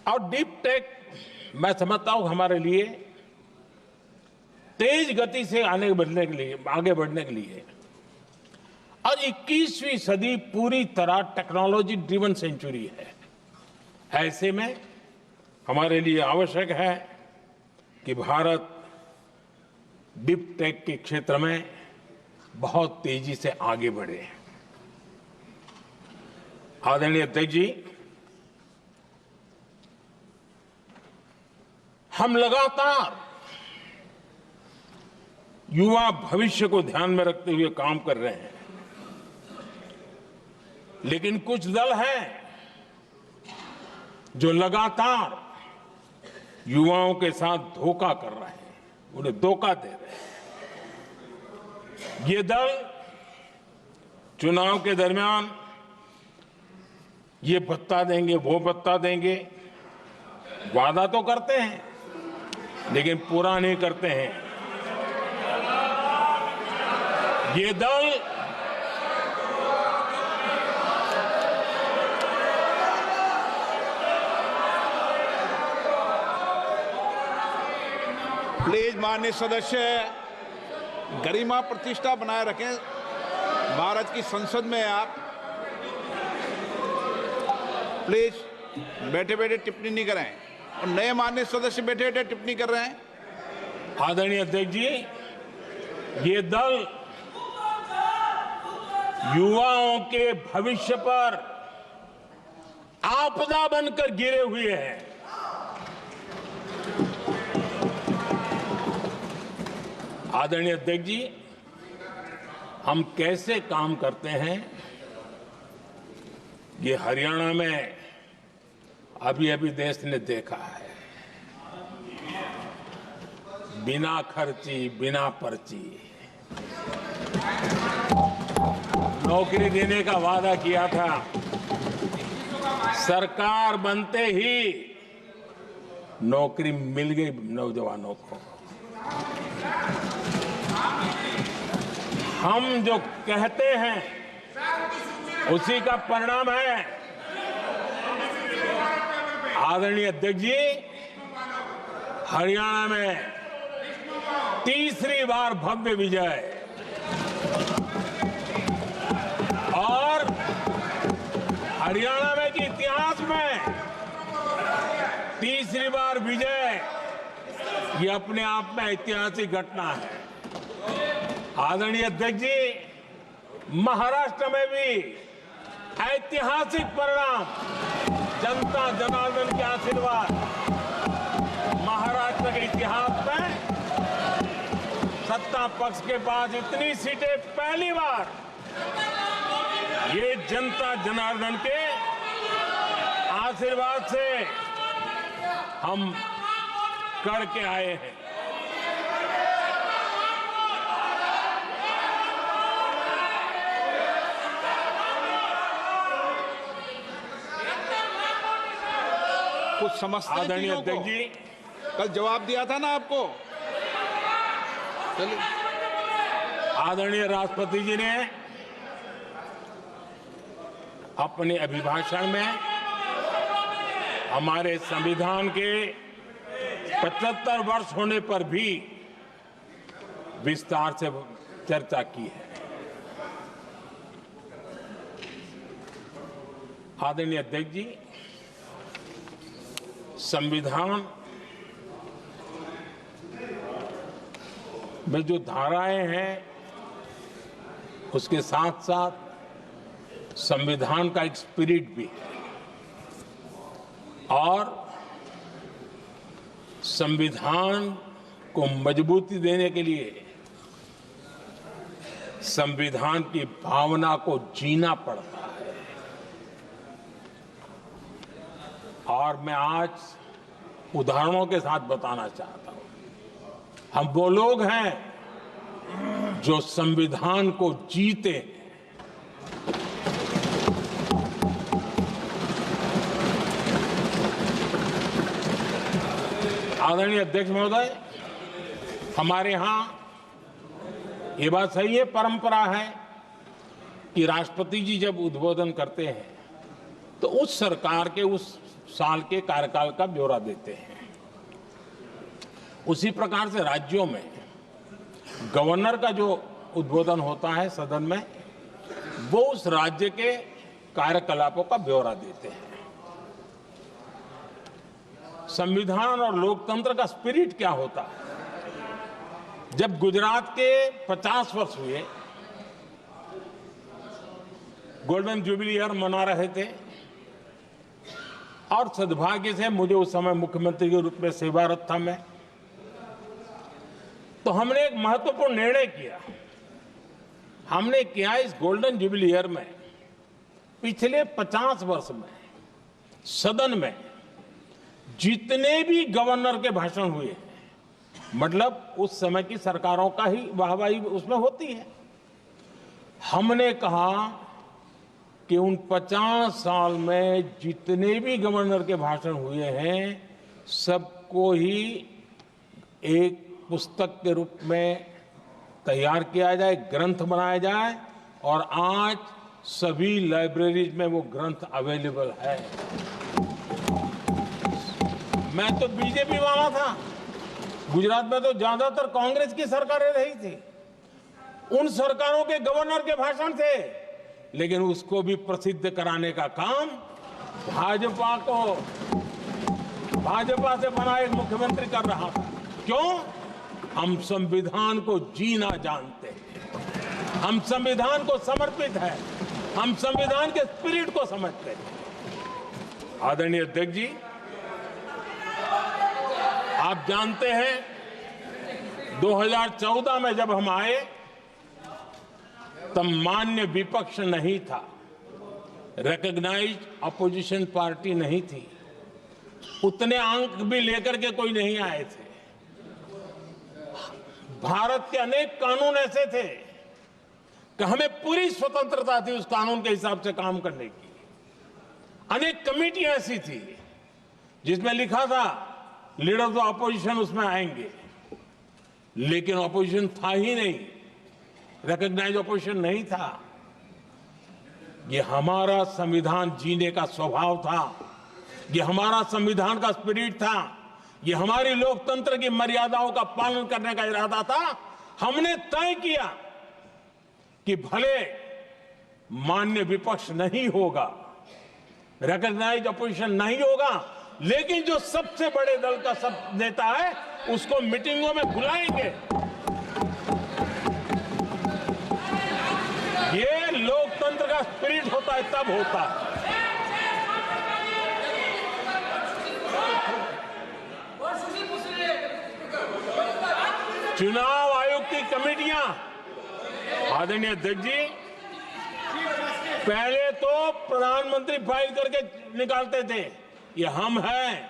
और डीप टेक मैं समझता हूं हमारे लिए तेज गति से आगे बढ़ने के लिए और 21वीं सदी पूरी तरह टेक्नोलॉजी ड्रिवन सेंचुरी है। ऐसे में हमारे लिए आवश्यक है कि भारत डीप टेक के क्षेत्र में बहुत तेजी से आगे बढ़े। आदरणीय अध्यक्ष जी, हम लगातार युवा भविष्य को ध्यान में रखते हुए काम कर रहे हैं, लेकिन कुछ दल हैं जो लगातार युवाओं के साथ धोखा कर रहे हैं, उन्हें धोखा दे रहे हैं। ये दल चुनाव के दरमियान ये भत्ता देंगे, वो भत्ता देंगे, वादा तो करते हैं लेकिन पूरा नहीं करते हैं। ये दल प्लीज माननीय सदस्य गरिमा प्रतिष्ठा बनाए रखें। भारत की संसद में आप प्लीज बैठे बैठे टिप्पणी नहीं करें और नए माननीय सदस्य बैठे बैठे टिप्पणी कर रहे हैं। आदरणीय अध्यक्ष जी, ये दल युवाओं के भविष्य पर आपदा बनकर गिरे हुए हैं। आदरणीय अध्यक्ष जी, हम कैसे काम करते हैं ये हरियाणा में अभी अभी देश ने देखा है। बिना खर्ची, बिना पर्ची नौकरी देने का वादा किया था। सरकार बनते ही नौकरी मिल गई नौजवानों को। हम जो कहते हैं उसी का परिणाम है। आदरणीय अध्यक्ष जी, हरियाणा में तीसरी बार भव्य विजय और हरियाणा में के इतिहास में तीसरी बार विजय, ये अपने आप में ऐतिहासिक घटना है। आदरणीय अध्यक्ष जी, महाराष्ट्र में भी ऐतिहासिक परिणाम, जनता जनार्दन के आशीर्वाद, महाराष्ट्र के इतिहास में सत्ता पक्ष के पास इतनी सीटें पहली बार, ये जनता जनार्दन के आशीर्वाद से हम करके आए हैं। कुछ समझते हैं आदरणीय चीजों को? अध्यक्ष जी, कल जवाब दिया था ना आपको। चलिए। आदरणीय राष्ट्रपति जी ने अपने अभिभाषण में हमारे संविधान के 75 वर्ष होने पर भी विस्तार से चर्चा की है। आदरणीय अध्यक्ष जी, संविधान में जो धाराएं हैं उसके साथ साथ संविधान का एक स्पिरिट भी है और संविधान को मजबूती देने के लिए संविधान की भावना को जीना पड़ता है। और मैं आज उदाहरणों के साथ बताना चाहता हूं। हम वो लोग हैं जो संविधान को जीते हैं। आदरणीय अध्यक्ष महोदय, हमारे यहां ये बात सही है, परंपरा है कि राष्ट्रपति जी जब उद्बोधन करते हैं तो उस सरकार के उस साल के कार्यकाल का ब्यौरा देते हैं। उसी प्रकार से राज्यों में गवर्नर का जो उद्बोधन होता है सदन में, वो उस राज्य के कार्यकलापों का ब्यौरा देते हैं। संविधान और लोकतंत्र का स्पिरिट क्या होता है? जब गुजरात के 50 वर्ष हुए, गोल्डन जुबली ईयर मना रहे थे और सद्भाग्य से मुझे उस समय मुख्यमंत्री के रूप में सेवारत था मैं, तो हमने एक महत्वपूर्ण निर्णय किया। हमने किया इस गोल्डन जुबली ईयर में पिछले 50 वर्ष में सदन में जितने भी गवर्नर के भाषण हुए, मतलब उस समय की सरकारों का ही वाहवाही उसमें होती है, हमने कहा कि उन 50 साल में जितने भी गवर्नर के भाषण हुए हैं सबको ही एक पुस्तक के रूप में तैयार किया जाए, ग्रंथ बनाया जाए और आज सभी लाइब्रेरीज में वो ग्रंथ अवेलेबल है। मैं तो बीजेपी वाला था, गुजरात में तो ज्यादातर कांग्रेस की सरकारें रही थी, उन सरकारों के गवर्नर के भाषण थे, लेकिन उसको भी प्रसिद्ध कराने का काम भाजपा से बना एक मुख्यमंत्री कर रहा था। क्यों? हम संविधान को जीना जानते हैं, हम संविधान को समर्पित है, हम संविधान के स्पिरिट को समझते हैं। आदरणीय अध्यक्ष जी, आप जानते हैं 2014 में जब हम आए तब मान्य विपक्ष नहीं था, रिकॉग्नाइज्ड अपोजिशन पार्टी नहीं थी, उतने अंक भी लेकर के कोई नहीं आए थे। भारत के अनेक कानून ऐसे थे कि हमें पूरी स्वतंत्रता थी उस कानून के हिसाब से काम करने की। अनेक कमेटियां ऐसी थी जिसमें लिखा था लीडर्स ऑफ अपोजिशन उसमें आएंगे, लेकिन अपोजिशन था ही नहीं, रिकॉग्नाइज अपोजिशन नहीं था। ये हमारा संविधान जीने का स्वभाव था, ये हमारा संविधान का स्पिरिट था, ये हमारी लोकतंत्र की मर्यादाओं का पालन करने का इरादा था। हमने तय किया कि भले मान्य विपक्ष नहीं होगा, रिकॉग्नाइज अपोजिशन नहीं होगा, लेकिन जो सबसे बड़े दल का सब नेता है उसको मीटिंगों में बुलाएंगे। ये लोकतंत्र का का स्पिरिट होता है तब होता है। चुनाव आयोग की कमेटियां, आदरणीय अध्यक्ष जी, पहले तो प्रधानमंत्री फाइल करके निकालते थे। ये हम हैं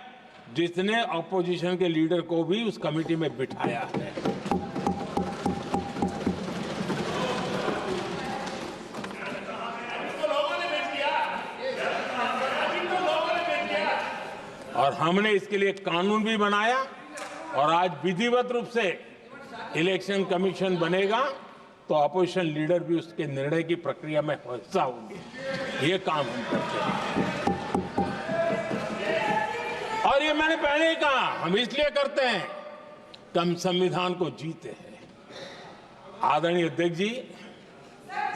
जिसने अपोजिशन के लीडर को भी उस कमेटी में बिठाया है। और हमने इसके लिए कानून भी बनाया और आज विधिवत रूप से इलेक्शन कमीशन बनेगा तो अपोजिशन लीडर भी उसके निर्णय की प्रक्रिया में हिस्सा होंगे। ये काम हम करते हैं और ये मैंने पहले ही कहा, हम इसलिए करते हैं कि हम संविधान को जीते हैं। आदरणीय अध्यक्ष जी,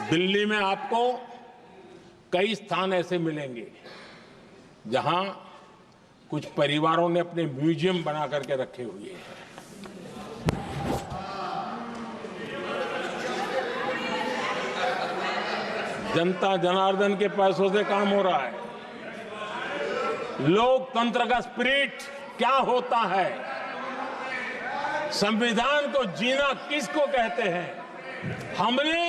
दिल्ली में आपको कई स्थान ऐसे मिलेंगे जहां कुछ परिवारों ने अपने म्यूजियम बना करके रखे हुए हैं। जनता जनार्दन के पैसों से काम हो रहा है। लोकतंत्र का स्पिरिट क्या होता है, संविधान को जीना किसको कहते हैं। हमने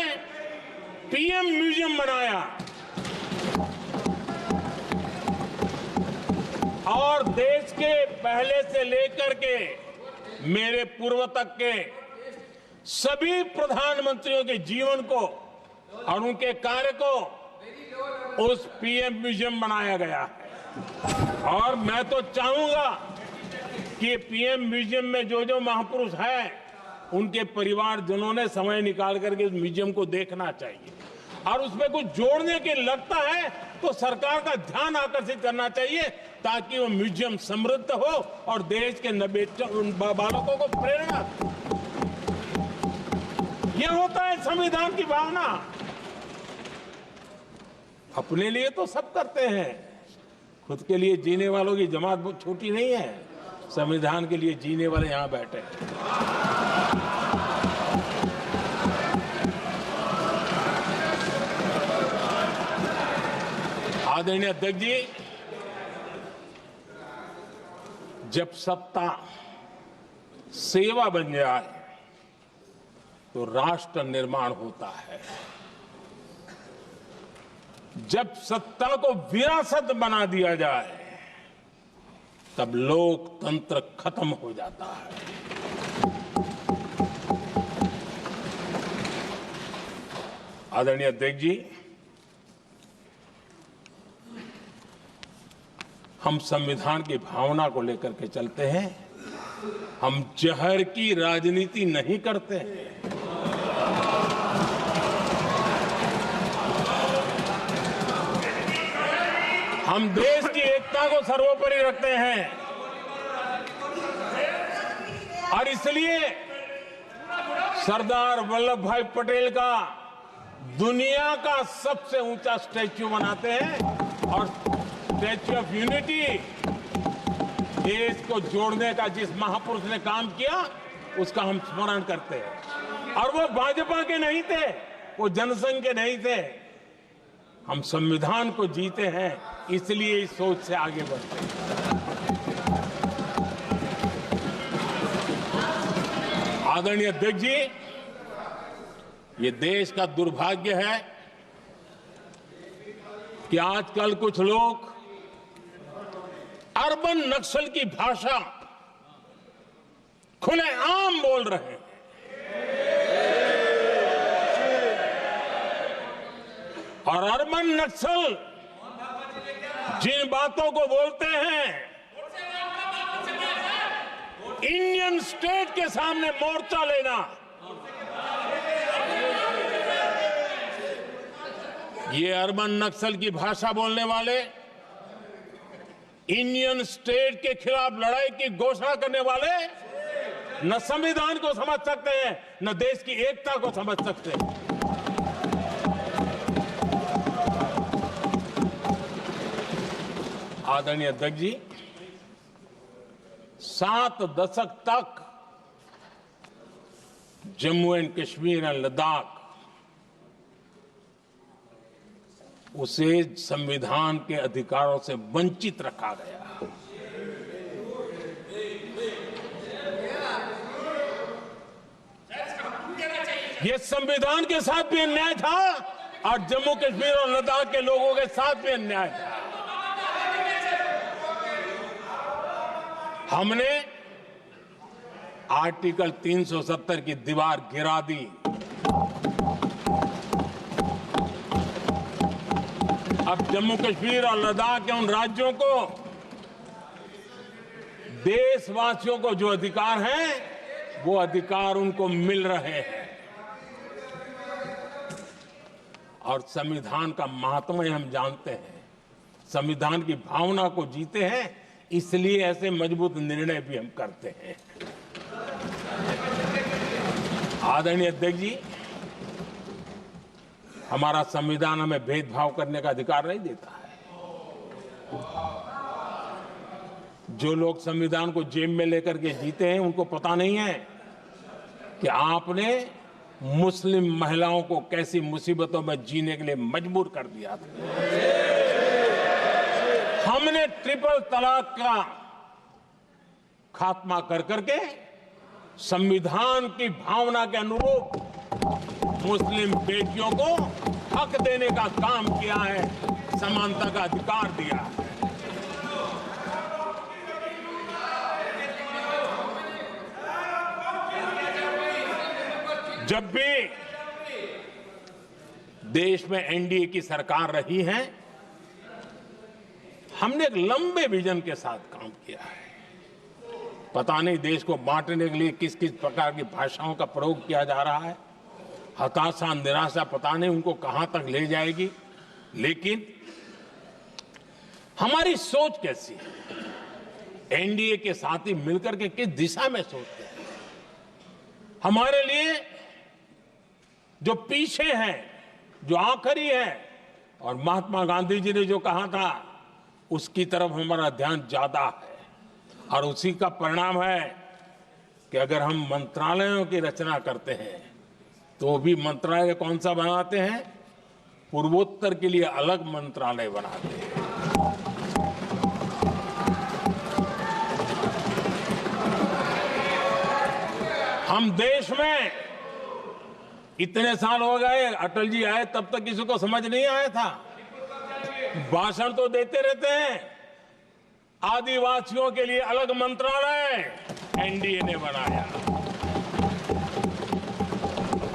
पीएम म्यूजियम बनाया और देश के पहले से लेकर के मेरे पूर्व तक के सभी प्रधानमंत्रियों के जीवन को और उनके कार्य को उस पीएम म्यूजियम बनाया गया है। और मैं तो चाहूंगा कि पीएम म्यूजियम में जो जो महापुरुष हैं उनके परिवारजनों ने समय निकाल करके उस म्यूजियम को देखना चाहिए और उसमें कुछ जोड़ने के लगता है तो सरकार का ध्यान आकर्षित करना चाहिए ताकि वो म्यूजियम समृद्ध हो और देश के बालकों को प्रेरणा। ये होता है संविधान की भावना। अपने लिए तो सब करते हैं, खुद के लिए जीने वालों की जमात बहुत छोटी नहीं है। संविधान के लिए जीने वाले यहां बैठे हैं। आदरणीय अध्यक्ष जी, जब सत्ता सेवा बन जाए तो राष्ट्र निर्माण होता है। जब सत्ता को विरासत बना दिया जाए तब लोकतंत्र खत्म हो जाता है। आदरणीय अध्यक्ष जी, हम संविधान की भावना को लेकर के चलते हैं। हम जहर की राजनीति नहीं करते हैं। हम देश की एकता को सर्वोपरि रखते हैं और इसलिए सरदार वल्लभ भाई पटेल का दुनिया का सबसे ऊंचा स्टैच्यू बनाते हैं और स्टैच्यू ऑफ यूनिटी देश को जोड़ने का जिस महापुरुष ने काम किया उसका हम स्मरण करते हैं। और वो भाजपा के नहीं थे, वो जनसंघ के नहीं थे। हम संविधान को जीते हैं इसलिए इस सोच से आगे बढ़ते हैं। आदरणीय अध्यक्ष जी, ये देश का दुर्भाग्य है कि आजकल कुछ लोग अर्बन नक्सल की भाषा खुलेआम बोल रहे हैं। और अर्बन नक्सल जिन बातों को बोलते हैं, इंडियन स्टेट के सामने मोर्चा लेना, ये अर्बन नक्सल की भाषा बोलने वाले इंडियन स्टेट के खिलाफ लड़ाई की घोषणा करने वाले न संविधान को समझ सकते हैं न देश की एकता को समझ सकते हैं। आदरणीय अध्यक्ष जी, 7 दशक तक जम्मू एंड कश्मीर और लद्दाख उसे संविधान के अधिकारों से वंचित रखा गया। ये संविधान के साथ भी अन्याय था और जम्मू कश्मीर और लद्दाख के लोगों के साथ भी अन्याय था। हमने आर्टिकल 370 की दीवार गिरा दी। अब जम्मू कश्मीर और लद्दाख के उन राज्यों को, देशवासियों को जो अधिकार हैं, वो अधिकार उनको मिल रहे हैं। और संविधान का महात्म्य हम जानते हैं, संविधान की भावना को जीते हैं, इसलिए ऐसे मजबूत निर्णय भी हम करते हैं। आदरणीय अध्यक्ष जी, हमारा संविधान हमें भेदभाव करने का अधिकार नहीं देता है। जो लोग संविधान को जेब में लेकर के जीते हैं, उनको पता नहीं है कि आपने मुस्लिम महिलाओं को कैसी मुसीबतों में जीने के लिए मजबूर कर दिया था। हमने ट्रिपल तलाक का खात्मा कर करके संविधान की भावना के अनुरूप मुस्लिम बेटियों को हक देने का काम किया है, समानता का अधिकार दिया है। जब भी देश में एनडीए की सरकार रही है, हमने एक लंबे विजन के साथ काम किया है। पता नहीं देश को बांटने के लिए किस किस प्रकार की भाषाओं का प्रयोग किया जा रहा है। हताशा, निराशा पता नहीं उनको कहां तक ले जाएगी, लेकिन हमारी सोच कैसी है, एनडीए के साथी मिलकर के किस दिशा में सोचते हैं। हमारे लिए जो पीछे है, जो आखिरी है, और महात्मा गांधी जी ने जो कहा था, उसकी तरफ हमारा ध्यान ज्यादा है। और उसी का परिणाम है कि अगर हम मंत्रालयों की रचना करते हैं, तो भी मंत्रालय कौन सा बनाते हैं? पूर्वोत्तर के लिए अलग मंत्रालय बनाते हैं। हम देश में इतने साल हो गए, अटल जी आए तब तक किसी को समझ नहीं आया था। भाषण तो देते रहते हैं। आदिवासियों के लिए अलग मंत्रालय एनडीए ने बनाया।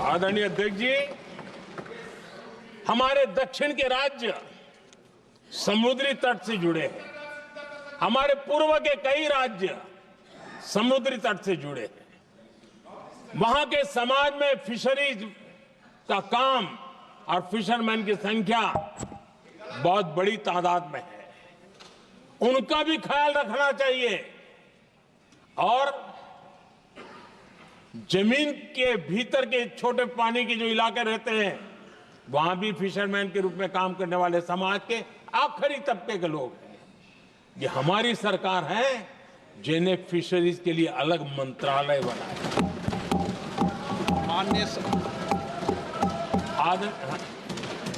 आदरणीय अध्यक्ष जी, हमारे दक्षिण के राज्य समुद्री तट से जुड़े हैं। हमारे पूर्व के कई राज्य समुद्री तट से जुड़े हैं। वहां के समाज में फिशरीज का काम और फिशरमैन की संख्या बहुत बड़ी तादाद में है। उनका भी ख्याल रखना चाहिए। और जमीन के भीतर के छोटे पानी के जो इलाके रहते हैं, वहां भी फिशरमैन के रूप में काम करने वाले समाज के आखिरी तबके के लोग हैं। ये हमारी सरकार है जिन्हें फिशरीज के लिए अलग मंत्रालय बनाया।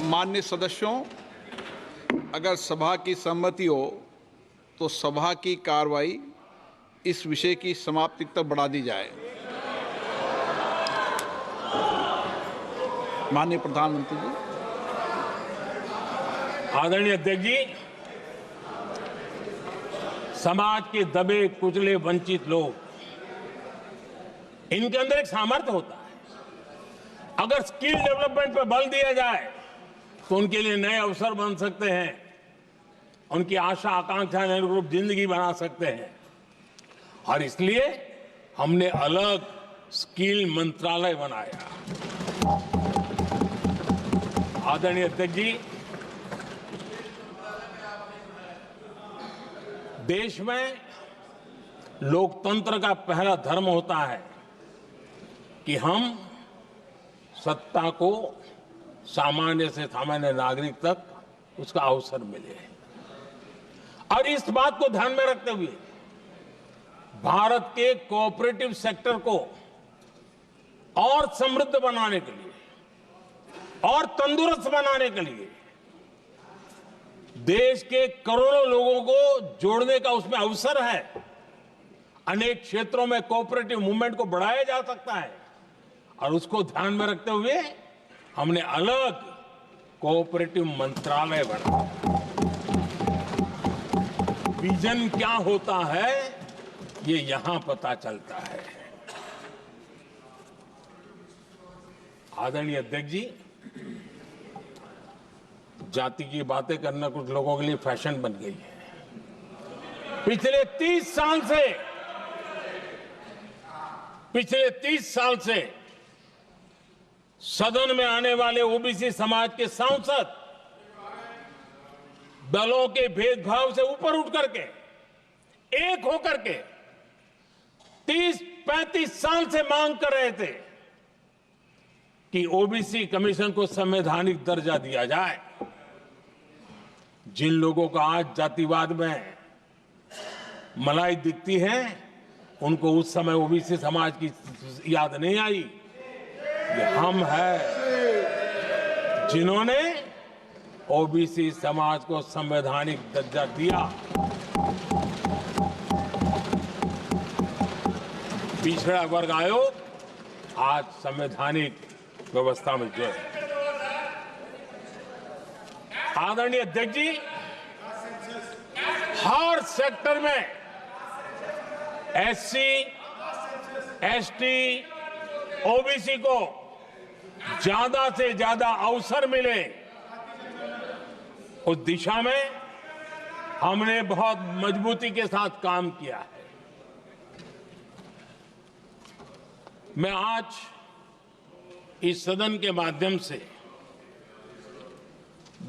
माननीय सदस्यों, अगर सभा की सहमति हो तो सभा की कार्रवाई इस विषय की समाप्ति तक बढ़ा दी जाए। माननीय प्रधानमंत्री जी। आदरणीय अध्यक्ष जी, समाज के दबे कुचले वंचित लोग, इनके अंदर एक सामर्थ्य होता है। अगर स्किल डेवलपमेंट पर बल दिया जाए तो उनके लिए नए अवसर बन सकते हैं, उनकी आशा आकांक्षा के अनुरूप जिंदगी बना सकते हैं। और इसलिए हमने अलग स्किल मंत्रालय बनाया। आदरणीय अध्यक्ष जी, देश में लोकतंत्र का पहला धर्म होता है कि हम सत्ता को सामान्य से सामान्य नागरिक तक उसका अवसर मिले। और इस बात को ध्यान में रखते हुए भारत के कोऑपरेटिव सेक्टर को और समृद्ध बनाने के लिए और तंदुरुस्त बनाने के लिए देश के करोड़ों लोगों को जोड़ने का उसमें अवसर है। अनेक क्षेत्रों में कोऑपरेटिव मूवमेंट को बढ़ाया जा सकता है और उसको ध्यान में रखते हुए हमने अलग कोऑपरेटिव मंत्रालय बनाया। विजन क्या होता है ये यहां पता चलता है। आदरणीय अध्यक्ष जी, जाति की बातें करना कुछ लोगों के लिए फैशन बन गई है। पिछले 30 साल से सदन में आने वाले ओबीसी समाज के सांसद दलों के भेदभाव से ऊपर उठ करके एक होकर के 30-35 साल से मांग कर रहे थे कि ओबीसी कमीशन को संवैधानिक दर्जा दिया जाए। जिन लोगों को आज जातिवाद में मलाई दिखती है उनको उस समय ओबीसी समाज की याद नहीं आई। ये हम हैं जिन्होंने ओबीसी समाज को संवैधानिक दर्जा दिया। पिछड़ा वर्ग आयोग आज संवैधानिक व्यवस्था में जो है। आदरणीय अध्यक्ष जी, हर सेक्टर में एससी, एसटी, ओबीसी को ज्यादा से ज्यादा अवसर मिले, उस दिशा में हमने बहुत मजबूती के साथ काम किया है। मैं आज इस सदन के माध्यम से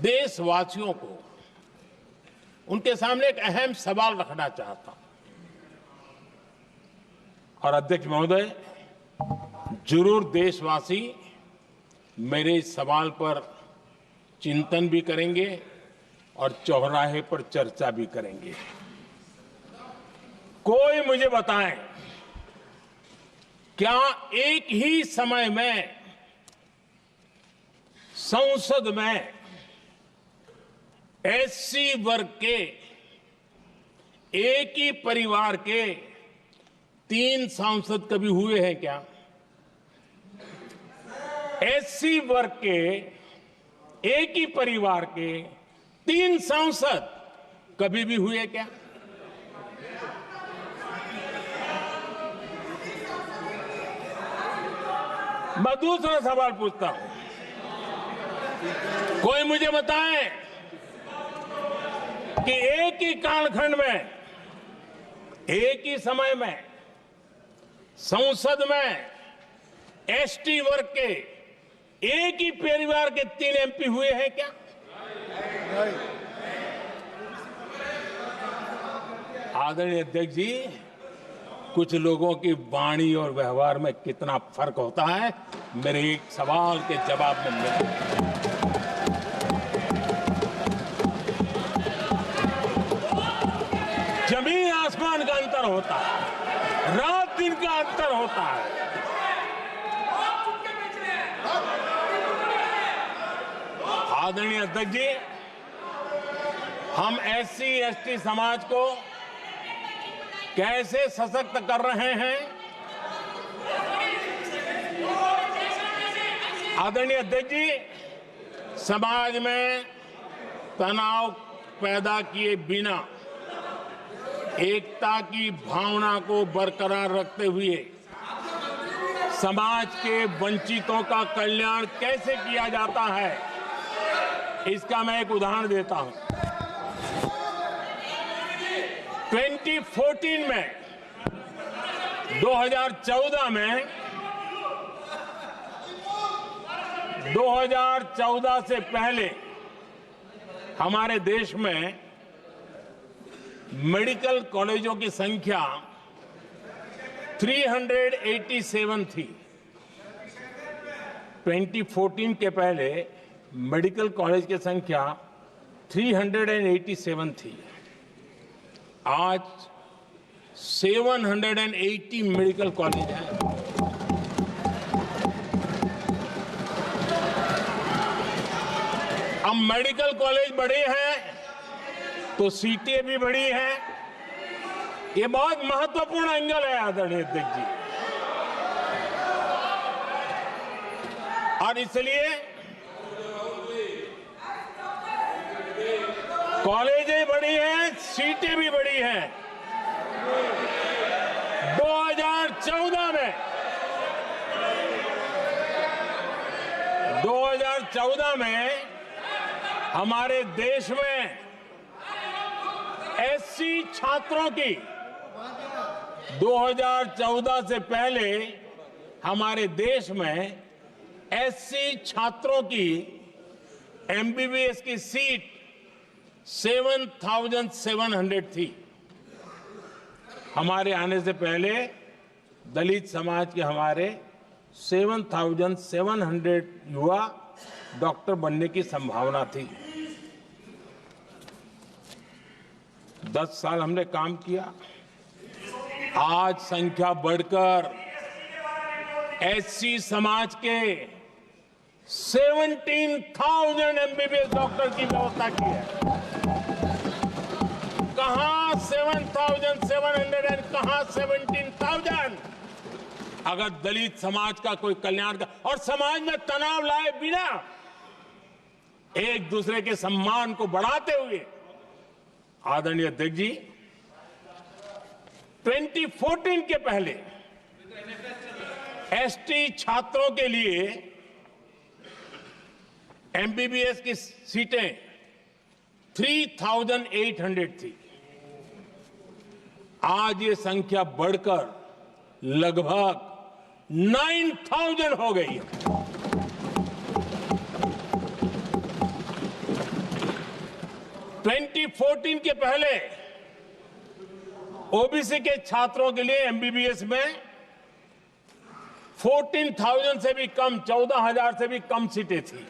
देशवासियों को उनके सामने एक अहम सवाल रखना चाहता हूं। और अध्यक्ष महोदय, जरूर देशवासी मेरे इस सवाल पर चिंतन भी करेंगे और चौराहे पर चर्चा भी करेंगे। कोई मुझे बताएं, क्या एक ही समय में संसद में एससी वर्ग के एक ही परिवार के 3 सांसद कभी हुए हैं क्या? एससी वर्ग के एक ही परिवार के 3 सांसद कभी भी हुए क्या? मैं दूसरा सवाल पूछता हूं, कोई मुझे बताए कि एक ही कालखंड में एक ही समय में संसद में एसटी वर्ग के एक ही परिवार के 3 एमपी हुए हैं क्या? आदरणीय अध्यक्ष जी, कुछ लोगों की वाणी और व्यवहार में कितना फर्क होता है मेरे एक सवाल के जवाब में मिला। जमीन आसमान का अंतर होता है, रात दिन का अंतर होता है। आदरणीय अध्यक्ष जी, हम एससी एसटी समाज को कैसे सशक्त कर रहे हैं? आदरणीय अध्यक्ष जी, समाज में तनाव पैदा किए बिना एकता की भावना को बरकरार रखते हुए समाज के वंचितों का कल्याण कैसे किया जाता है, इसका मैं एक उदाहरण देता हूं। 2014 में 2014 से पहले हमारे देश में मेडिकल कॉलेजों की संख्या 387 थी। 2014 के पहले मेडिकल कॉलेज की संख्या 387 थी। आज 780 मेडिकल कॉलेज हैं। अब मेडिकल कॉलेज बढ़े हैं तो सीटें भी बढ़ी हैं। ये बहुत महत्वपूर्ण एंगल है आदरणीय अध्यक्ष जी। और इसलिए कॉलेजें बढ़ी हैं, सीटें भी बढ़ी हैं। 2014 में हमारे देश में एससी छात्रों की 2014 से पहले हमारे देश में एससी छात्रों की एमबीबीएस की सीट 7,700 थी। हमारे आने से पहले दलित समाज के हमारे 7,700 युवा डॉक्टर बनने की संभावना थी। 10 साल हमने काम किया। आज संख्या बढ़कर एससी समाज के 17,000 एमबीबीएस डॉक्टर की व्यवस्था की है। कहां 7,700 और कहां 17,000। अगर दलित समाज का कोई कल्याण का और समाज में तनाव लाए बिना एक दूसरे के सम्मान को बढ़ाते हुए आदरणीय अध्यक्ष जी 2014 के पहले एसटी छात्रों के लिए एमबीबीएस की सीटें 3,800 थी। आज ये संख्या बढ़कर लगभग 9,000 हो गई है। (2014) के पहले ओबीसी के छात्रों के लिए एमबीबीएस में 14,000 से भी कम, 14,000 से भी कम सीटें थी।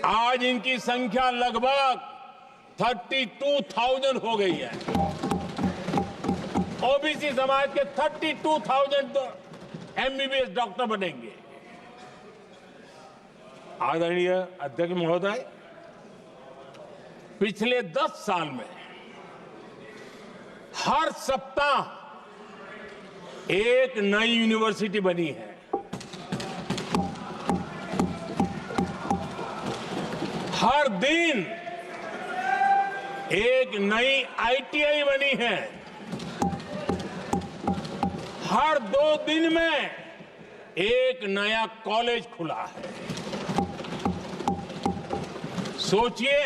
आज इनकी संख्या लगभग 32,000 हो गई है। ओबीसी समाज के 32,000 एमबीबीएस डॉक्टर बनेंगे। आदरणीय अध्यक्ष महोदय, पिछले 10 साल में हर सप्ताह एक नई यूनिवर्सिटी बनी है। हर दिन एक नई आईटीआई बनी है। हर 2 दिन में एक नया कॉलेज खुला है। सोचिए,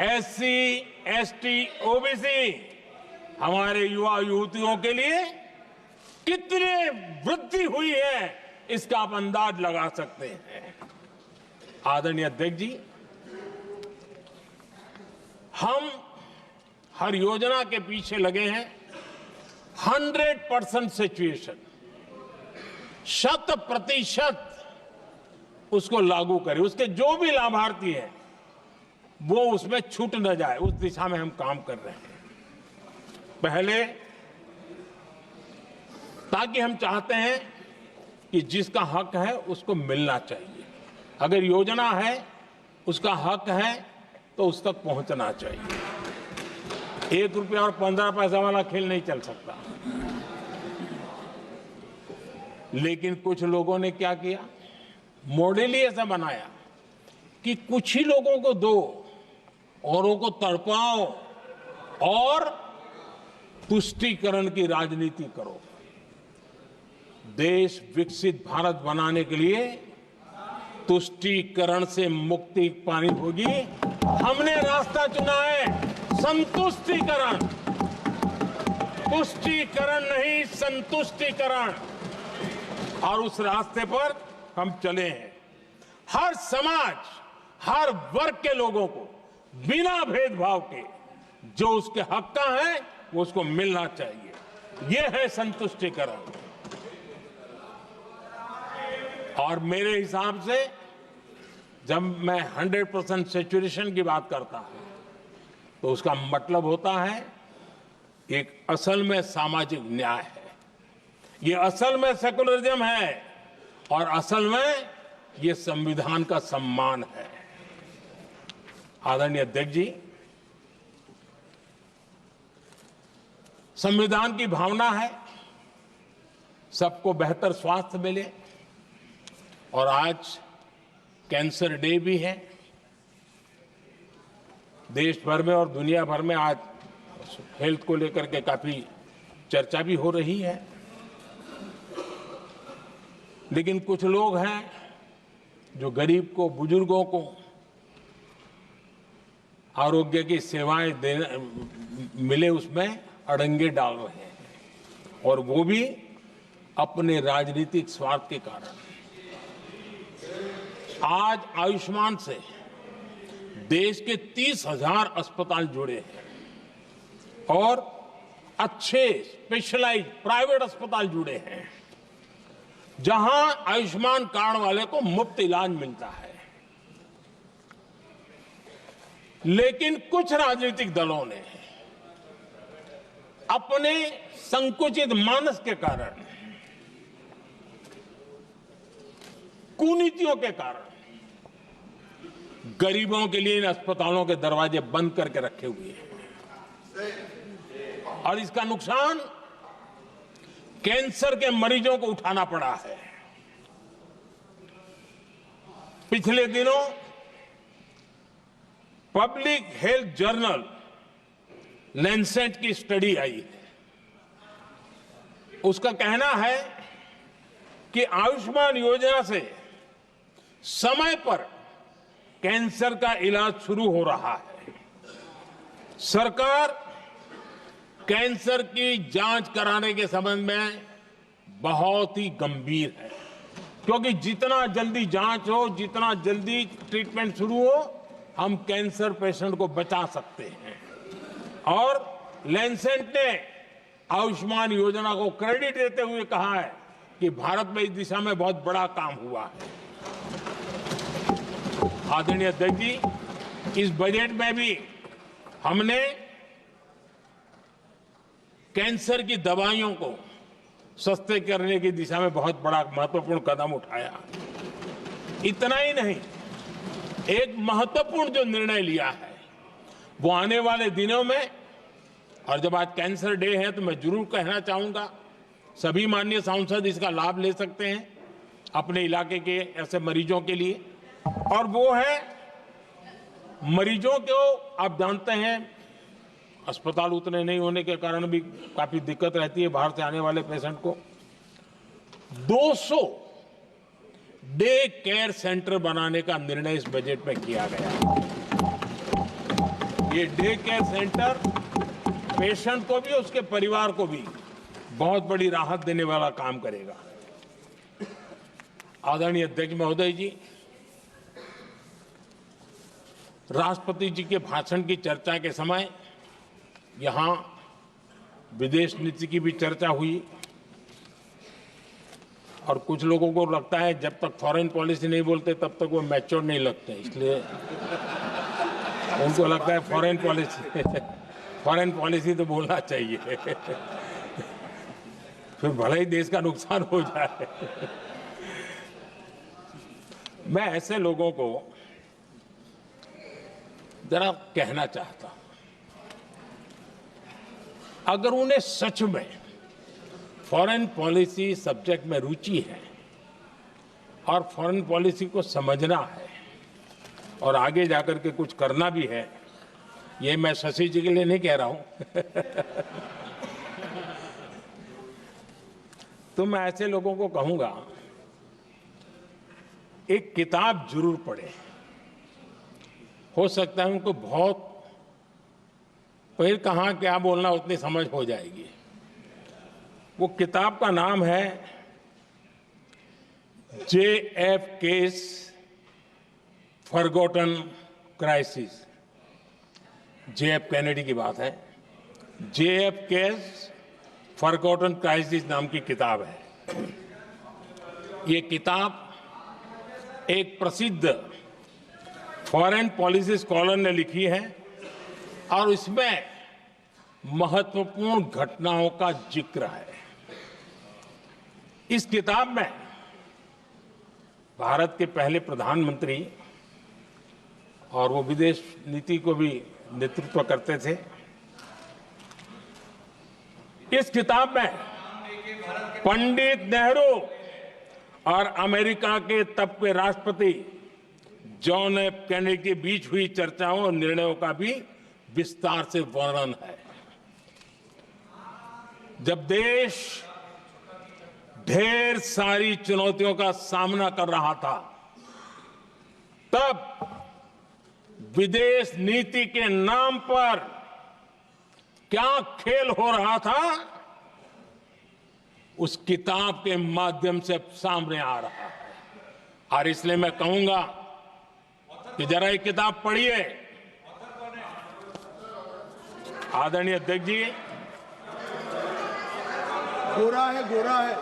एससी, एसटी, ओबीसी हमारे युवा युवतियों के लिए कितनी वृद्धि हुई है, इसका आप अंदाज लगा सकते हैं। आदरणीय अध्यक्ष जी, हम हर योजना के पीछे लगे हैं 100% सिचुएशन, 100% उसको लागू करें। उसके जो भी लाभार्थी हैं वो उसमें छूट न जाए, उस दिशा में हम काम कर रहे हैं। पहले ताकि हम चाहते हैं कि जिसका हक है उसको मिलना चाहिए। अगर योजना है, उसका हक है, तो उस तक पहुंचना चाहिए। 1 रुपया और 15 पैसा वाला खेल नहीं चल सकता। लेकिन कुछ लोगों ने क्या किया, मॉडल ही ऐसा बनाया कि कुछ ही लोगों को दो, औरों को तड़पाओ और तुष्टीकरण की राजनीति करो। देश विकसित भारत बनाने के लिए तुष्टीकरण से मुक्ति पानी होगी। हमने रास्ता चुना है संतुष्टीकरण, तुष्टीकरण नहीं, संतुष्टीकरण। और उस रास्ते पर हम चले हैं। हर समाज, हर वर्ग के लोगों को बिना भेदभाव के जो उसके हक का है वो उसको मिलना चाहिए। ये है संतुष्टीकरण। और मेरे हिसाब से जब मैं 100% सैचुरेशन की बात करता हूं तो उसका मतलब होता है एक असल में सामाजिक न्याय है, ये असल में सेकुलरिज्म है और असल में ये संविधान का सम्मान है। आदरणीय अध्यक्ष जी, संविधान की भावना है सबको बेहतर स्वास्थ्य मिले, और आज कैंसर डे भी है। देश भर में और दुनिया भर में आज हेल्थ को लेकर के काफी चर्चा भी हो रही है। लेकिन कुछ लोग हैं जो गरीब को, बुजुर्गों को आरोग्य की सेवाएं देने मिले उसमें अड़ंगे डाल रहे हैं, और वो भी अपने राजनीतिक स्वार्थ के कारण। आज आयुष्मान से देश के 30,000 अस्पताल जुड़े हैं और अच्छे स्पेशलाइज्ड प्राइवेट अस्पताल जुड़े हैं, जहां आयुष्मान कार्ड वाले को मुफ्त इलाज मिलता है। लेकिन कुछ राजनीतिक दलों ने अपने संकुचित मानस के कारण, कुनीतियों के कारण गरीबों के लिए इन अस्पतालों के दरवाजे बंद करके रखे हुए हैं, और इसका नुकसान कैंसर के मरीजों को उठाना पड़ा है। पिछले दिनों पब्लिक हेल्थ जर्नल लैंसेट की स्टडी आई है। उसका कहना है कि आयुष्मान योजना से समय पर कैंसर का इलाज शुरू हो रहा है। सरकार कैंसर की जांच कराने के संबंध में बहुत ही गंभीर है, क्योंकि जितना जल्दी जांच हो, जितना जल्दी ट्रीटमेंट शुरू हो, हम कैंसर पेशेंट को बचा सकते हैं। और लैंसेट ने आयुष्मान योजना को क्रेडिट देते हुए कहा है कि भारत में इस दिशा में बहुत बड़ा काम हुआ है। आदरणीय अध्यक्ष जी, इस बजट में भी हमने कैंसर की दवाइयों को सस्ते करने की दिशा में बहुत बड़ा महत्वपूर्ण कदम उठाया। इतना ही नहीं, एक महत्वपूर्ण जो निर्णय लिया है वो आने वाले दिनों में, और जब आज कैंसर डे है तो मैं जरूर कहना चाहूंगा, सभी माननीय सांसद इसका लाभ ले सकते हैं अपने इलाके के ऐसे मरीजों के लिए। और वो है मरीजों को, आप जानते हैं अस्पताल उतने नहीं होने के कारण भी काफी दिक्कत रहती है बाहर से आने वाले पेशेंट को। 200 डे केयर सेंटर बनाने का निर्णय इस बजट में किया गया। ये डे केयर सेंटर पेशेंट को भी, उसके परिवार को भी बहुत बड़ी राहत देने वाला काम करेगा। आदरणीय अध्यक्ष महोदय जी, राष्ट्रपति जी के भाषण की चर्चा के समय यहां विदेश नीति की भी चर्चा हुई, और कुछ लोगों को लगता है जब तक फॉरेन पॉलिसी नहीं बोलते तब तक वो मैच्योर नहीं लगते, इसलिए उनको लगता है फॉरेन पॉलिसी तो बोलना चाहिए फिर भले ही देश का नुकसान हो जाए। मैं ऐसे लोगों को जरा कहना चाहता हूं, अगर उन्हें सच में फॉरेन पॉलिसी सब्जेक्ट में रुचि है और फॉरेन पॉलिसी को समझना है और आगे जाकर के कुछ करना भी है, ये मैं शशि जी के लिए नहीं कह रहा हूं तो मैं ऐसे लोगों को कहूंगा, एक किताब जरूर पढ़े। हो सकता है उनको बहुत फिर कहाँ क्या बोलना उतनी समझ हो जाएगी। वो किताब का नाम है JFK's forgotten crisis. JF Kennedy की बात है। JFK's फॉरगॉटन क्राइसिस नाम की किताब है। ये किताब एक प्रसिद्ध फॉरेन पॉलिसी स्कॉलर ने लिखी है, और इसमें महत्वपूर्ण घटनाओं का जिक्र है। इस किताब में भारत के पहले प्रधानमंत्री, और वो विदेश नीति को भी नेतृत्व करते थे, इस किताब में पंडित नेहरू और अमेरिका के तब के राष्ट्रपति जॉन एफ कैनेडी के बीच हुई चर्चाओं और निर्णयों का भी विस्तार से वर्णन है। जब देश ढेर सारी चुनौतियों का सामना कर रहा था, तब विदेश नीति के नाम पर क्या खेल हो रहा था, उस किताब के माध्यम से सामने आ रहा है। और इसलिए मैं कहूंगा कि जरा ये किताब पढ़िए। आदरणीय अध्यक्ष जी, गोरा है, गोरा है,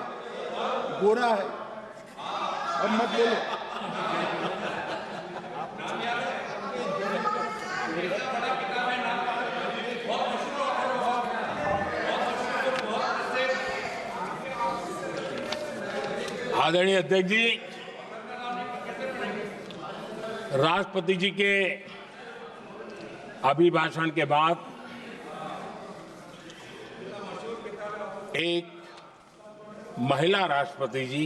गोरा है, अब मत बोलो। आदरणीय अध्यक्ष जी, राष्ट्रपति जी के अभिभाषण के बाद एक महिला राष्ट्रपति जी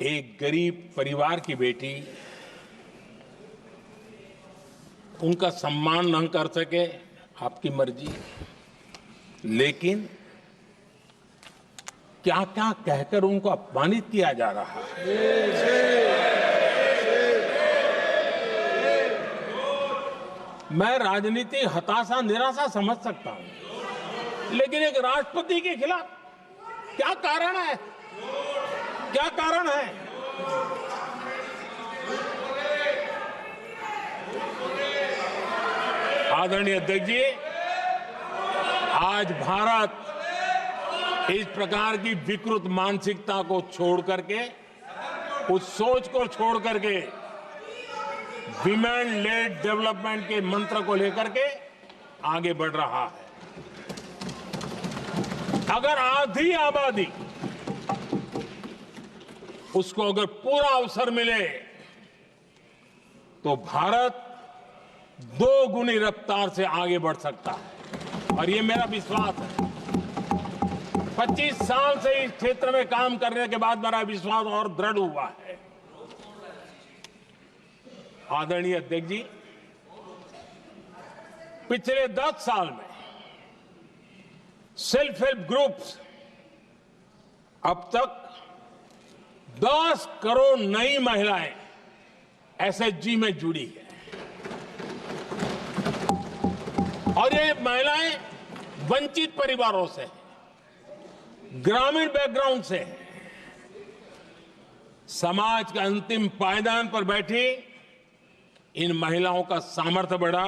एक गरीब परिवार की बेटी, उनका सम्मान न कर सके, आपकी मर्जी, लेकिन क्या क्या कहकर उनको अपमानित किया जा रहा है। मैं राजनीति हताशा निराशा समझ सकता हूं, लेकिन एक राष्ट्रपति के खिलाफ क्या कारण है? क्या कारण है? आदरणीय अध्यक्ष जी, आज भारत इस प्रकार की विकृत मानसिकता को छोड़ करके, उस सोच को छोड़ करके विमेन लेड डेवलपमेंट के मंत्र को लेकर के आगे बढ़ रहा है। अगर आधी आबादी उसको अगर पूरा अवसर मिले तो भारत 2 गुनी रफ्तार से आगे बढ़ सकता है, और ये मेरा विश्वास है। 25 साल से इस क्षेत्र में काम करने के बाद मेरा विश्वास और दृढ़ हुआ है। आदरणीय अध्यक्ष जी, पिछले 10 साल में सेल्फ हेल्प ग्रुप्स अब तक 10 करोड़ नई महिलाएं एसएचजी में जुड़ी है, और ये महिलाएं वंचित परिवारों से, ग्रामीण बैकग्राउंड से, समाज के अंतिम पायदान पर बैठी इन महिलाओं का सामर्थ्य बढ़ा,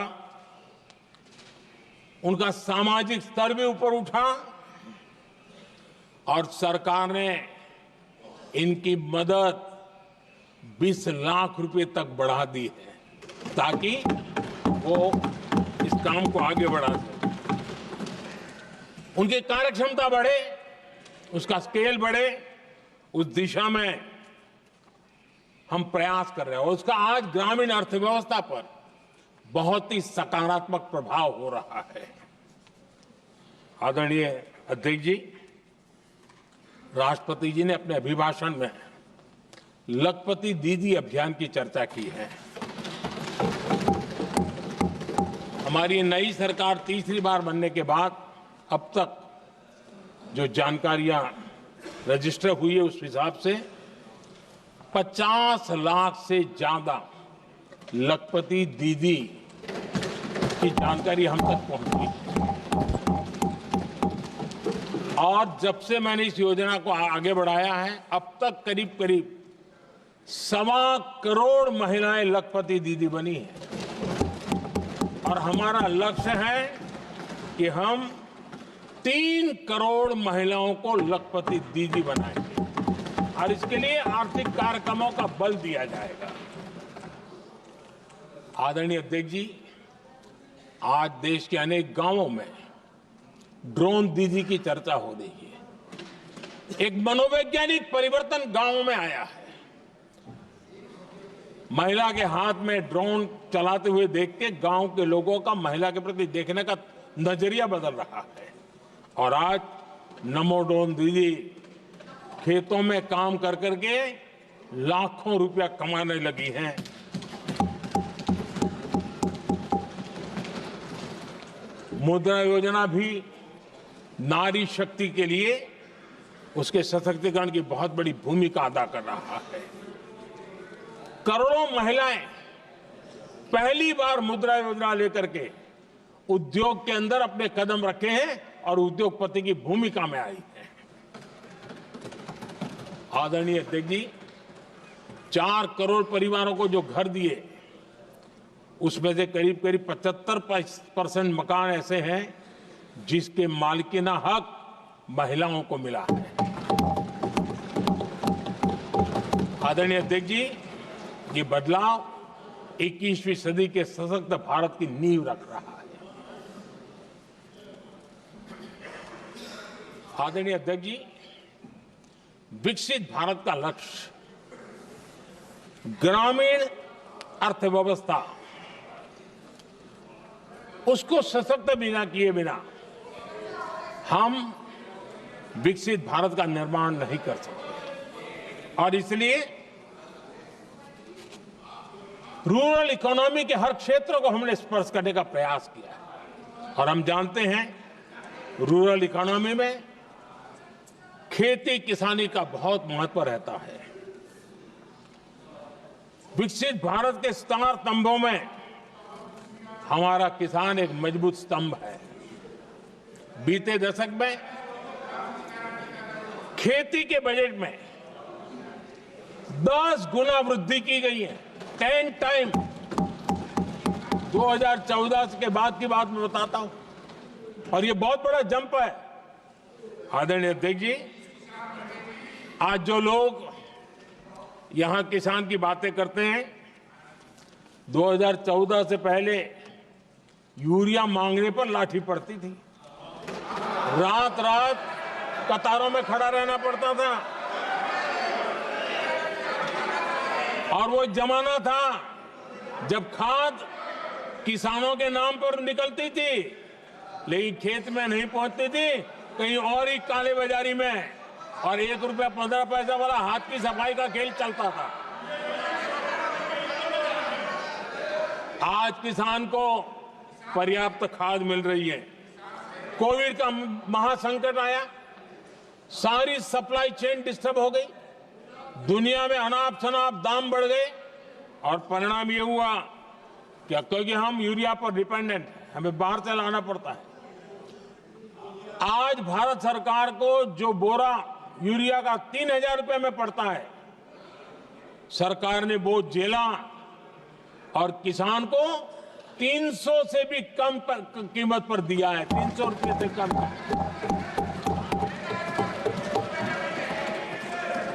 उनका सामाजिक स्तर भी ऊपर उठा, और सरकार ने इनकी मदद 20 लाख रुपए तक बढ़ा दी है, ताकि वो इस काम को आगे बढ़ा सके। उनकी कार्यक्षमता बढ़े, उसका स्केल बढ़े, उस दिशा में हम प्रयास कर रहे हैं, और उसका आज ग्रामीण अर्थव्यवस्था पर बहुत ही सकारात्मक प्रभाव हो रहा है। आदरणीय अध्यक्ष जी, राष्ट्रपति जी ने अपने अभिभाषण में लखपति दीदी अभियान की चर्चा की है। हमारी नई सरकार तीसरी बार बनने के बाद अब तक जो जानकारियां रजिस्टर हुई है, उस हिसाब से 50 लाख से ज्यादा लखपति दीदी की जानकारी हम तक पहुंची है। और जब से मैंने इस योजना को आगे बढ़ाया है, अब तक करीब करीब 1.25 करोड़ महिलाएं लखपति दीदी बनी हैं, और हमारा लक्ष्य है कि हम 3 करोड़ महिलाओं को लखपति दीदी बनाएंगे, और इसके लिए आर्थिक कार्यक्रमों का बल दिया जाएगा। आदरणीय अध्यक्ष जी, आज देश के अनेक गांवों में ड्रोन दीदी की चर्चा हो रही है। एक मनोवैज्ञानिक परिवर्तन गांवों में आया है। महिला के हाथ में ड्रोन चलाते हुए देख के गांव के लोगों का महिला के प्रति देखने का नजरिया बदल रहा है। और आज नमो ड्रोन दीदी खेतों में काम कर करके लाखों रुपया कमाने लगी हैं। मुद्रा योजना भी नारी शक्ति के लिए उसके सशक्तिकरण की बहुत बड़ी भूमिका अदा कर रहा है। करोड़ों महिलाएं पहली बार मुद्रा योजना लेकर के उद्योग के अंदर अपने कदम रखे हैं और उद्योगपति की भूमिका में आई है। आदरणीय अध्यक्ष जी, 4 करोड़ परिवारों को जो घर दिए, उसमें से करीब करीब 75% मकान ऐसे हैं जिसके मालिकाना हक महिलाओं को मिला है। आदरणीय अध्यक्ष जी, ये बदलाव 21वीं सदी के सशक्त भारत की नींव रख रहा है। आदरणीय अध्यक्ष जी, विकसित भारत का लक्ष्य ग्रामीण अर्थव्यवस्था उसको सशक्त बिना किए बिना हम विकसित भारत का निर्माण नहीं कर सकते। और इसलिए रूरल इकोनॉमी के हर क्षेत्र को हमने स्पर्श करने का प्रयास किया है। और हम जानते हैं रूरल इकोनॉमी में खेती किसानी का बहुत महत्व रहता है। विकसित भारत के 4 स्तंभों में हमारा किसान एक मजबूत स्तंभ है। बीते दशक में खेती के बजट में 10 गुना वृद्धि की गई है, 10 टाइम। 2014 के बाद की बात मैं बताता हूं, और ये बहुत बड़ा जंप है। आदरणीय अध्यक्ष जी, आज जो लोग यहां किसान की बातें करते हैं, 2014 से पहले यूरिया मांगने पर लाठी पड़ती थी, रात रात कतारों में खड़ा रहना पड़ता था। और वो जमाना था जब खाद किसानों के नाम पर निकलती थी, लेकिन खेत में नहीं पहुंचती थी, कहीं और ही काले बाजारी में, और 1 रुपया 15 पैसा वाला हाथ की सफाई का खेल चलता था। आज किसान को पर्याप्त खाद मिल रही है। कोविड का महासंकट आया, सारी सप्लाई चेन डिस्टर्ब हो गई, दुनिया में अनाप शनाप दाम बढ़ गए, और परिणाम ये हुआ कि क्योंकि हम यूरिया पर डिपेंडेंट हैं, हमें बाहर से लाना पड़ता है। आज भारत सरकार को जो बोरा यूरिया का 3000 रुपए में पड़ता है, सरकार ने वो झेला और किसान को 300 से भी कम कीमत पर दिया है, 300 रुपए से कम।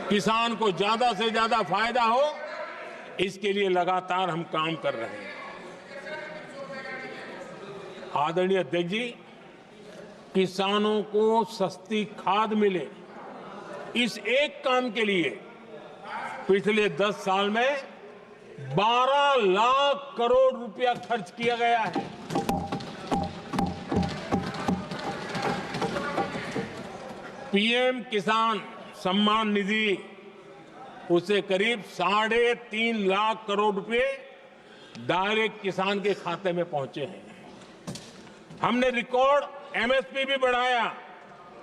किसान को ज्यादा से ज्यादा फायदा हो, इसके लिए लगातार हम काम कर रहे हैं। आदरणीय अध्यक्ष जी, किसानों को सस्ती खाद मिले, इस एक काम के लिए पिछले 10 साल में 12 लाख करोड़ रुपया खर्च किया गया है। पीएम किसान सम्मान निधि, उसे करीब 3.5 लाख करोड़ रुपए डायरेक्ट किसान के खाते में पहुंचे हैं। हमने रिकॉर्ड एमएसपी भी बढ़ाया,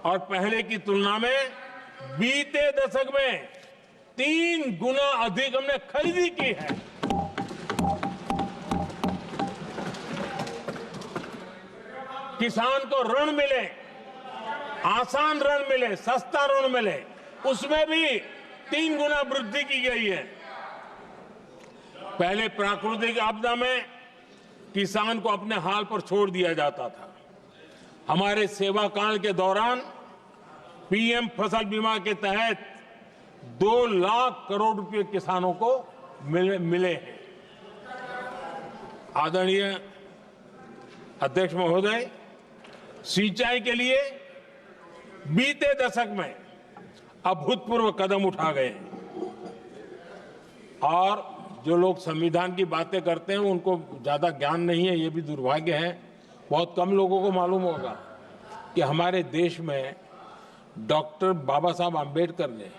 और पहले की तुलना में बीते दशक में 3 गुना अधिक हमने खरीदी की है। किसान को ऋण मिले, आसान ऋण मिले, सस्ता ऋण मिले, उसमें भी 3 गुना वृद्धि की गई है। पहले प्राकृतिक आपदा में किसान को अपने हाल पर छोड़ दिया जाता था। हमारे सेवा काल के दौरान पीएम फसल बीमा के तहत 2 लाख करोड़ रुपए किसानों को मिले हैं। आदरणीय अध्यक्ष महोदय, सिंचाई के लिए बीते दशक में अभूतपूर्व कदम उठा गए, और जो लोग संविधान की बातें करते हैं उनको ज्यादा ज्ञान नहीं है, ये भी दुर्भाग्य है। बहुत कम लोगों को मालूम होगा कि हमारे देश में डॉक्टर बाबा साहब आम्बेडकर ने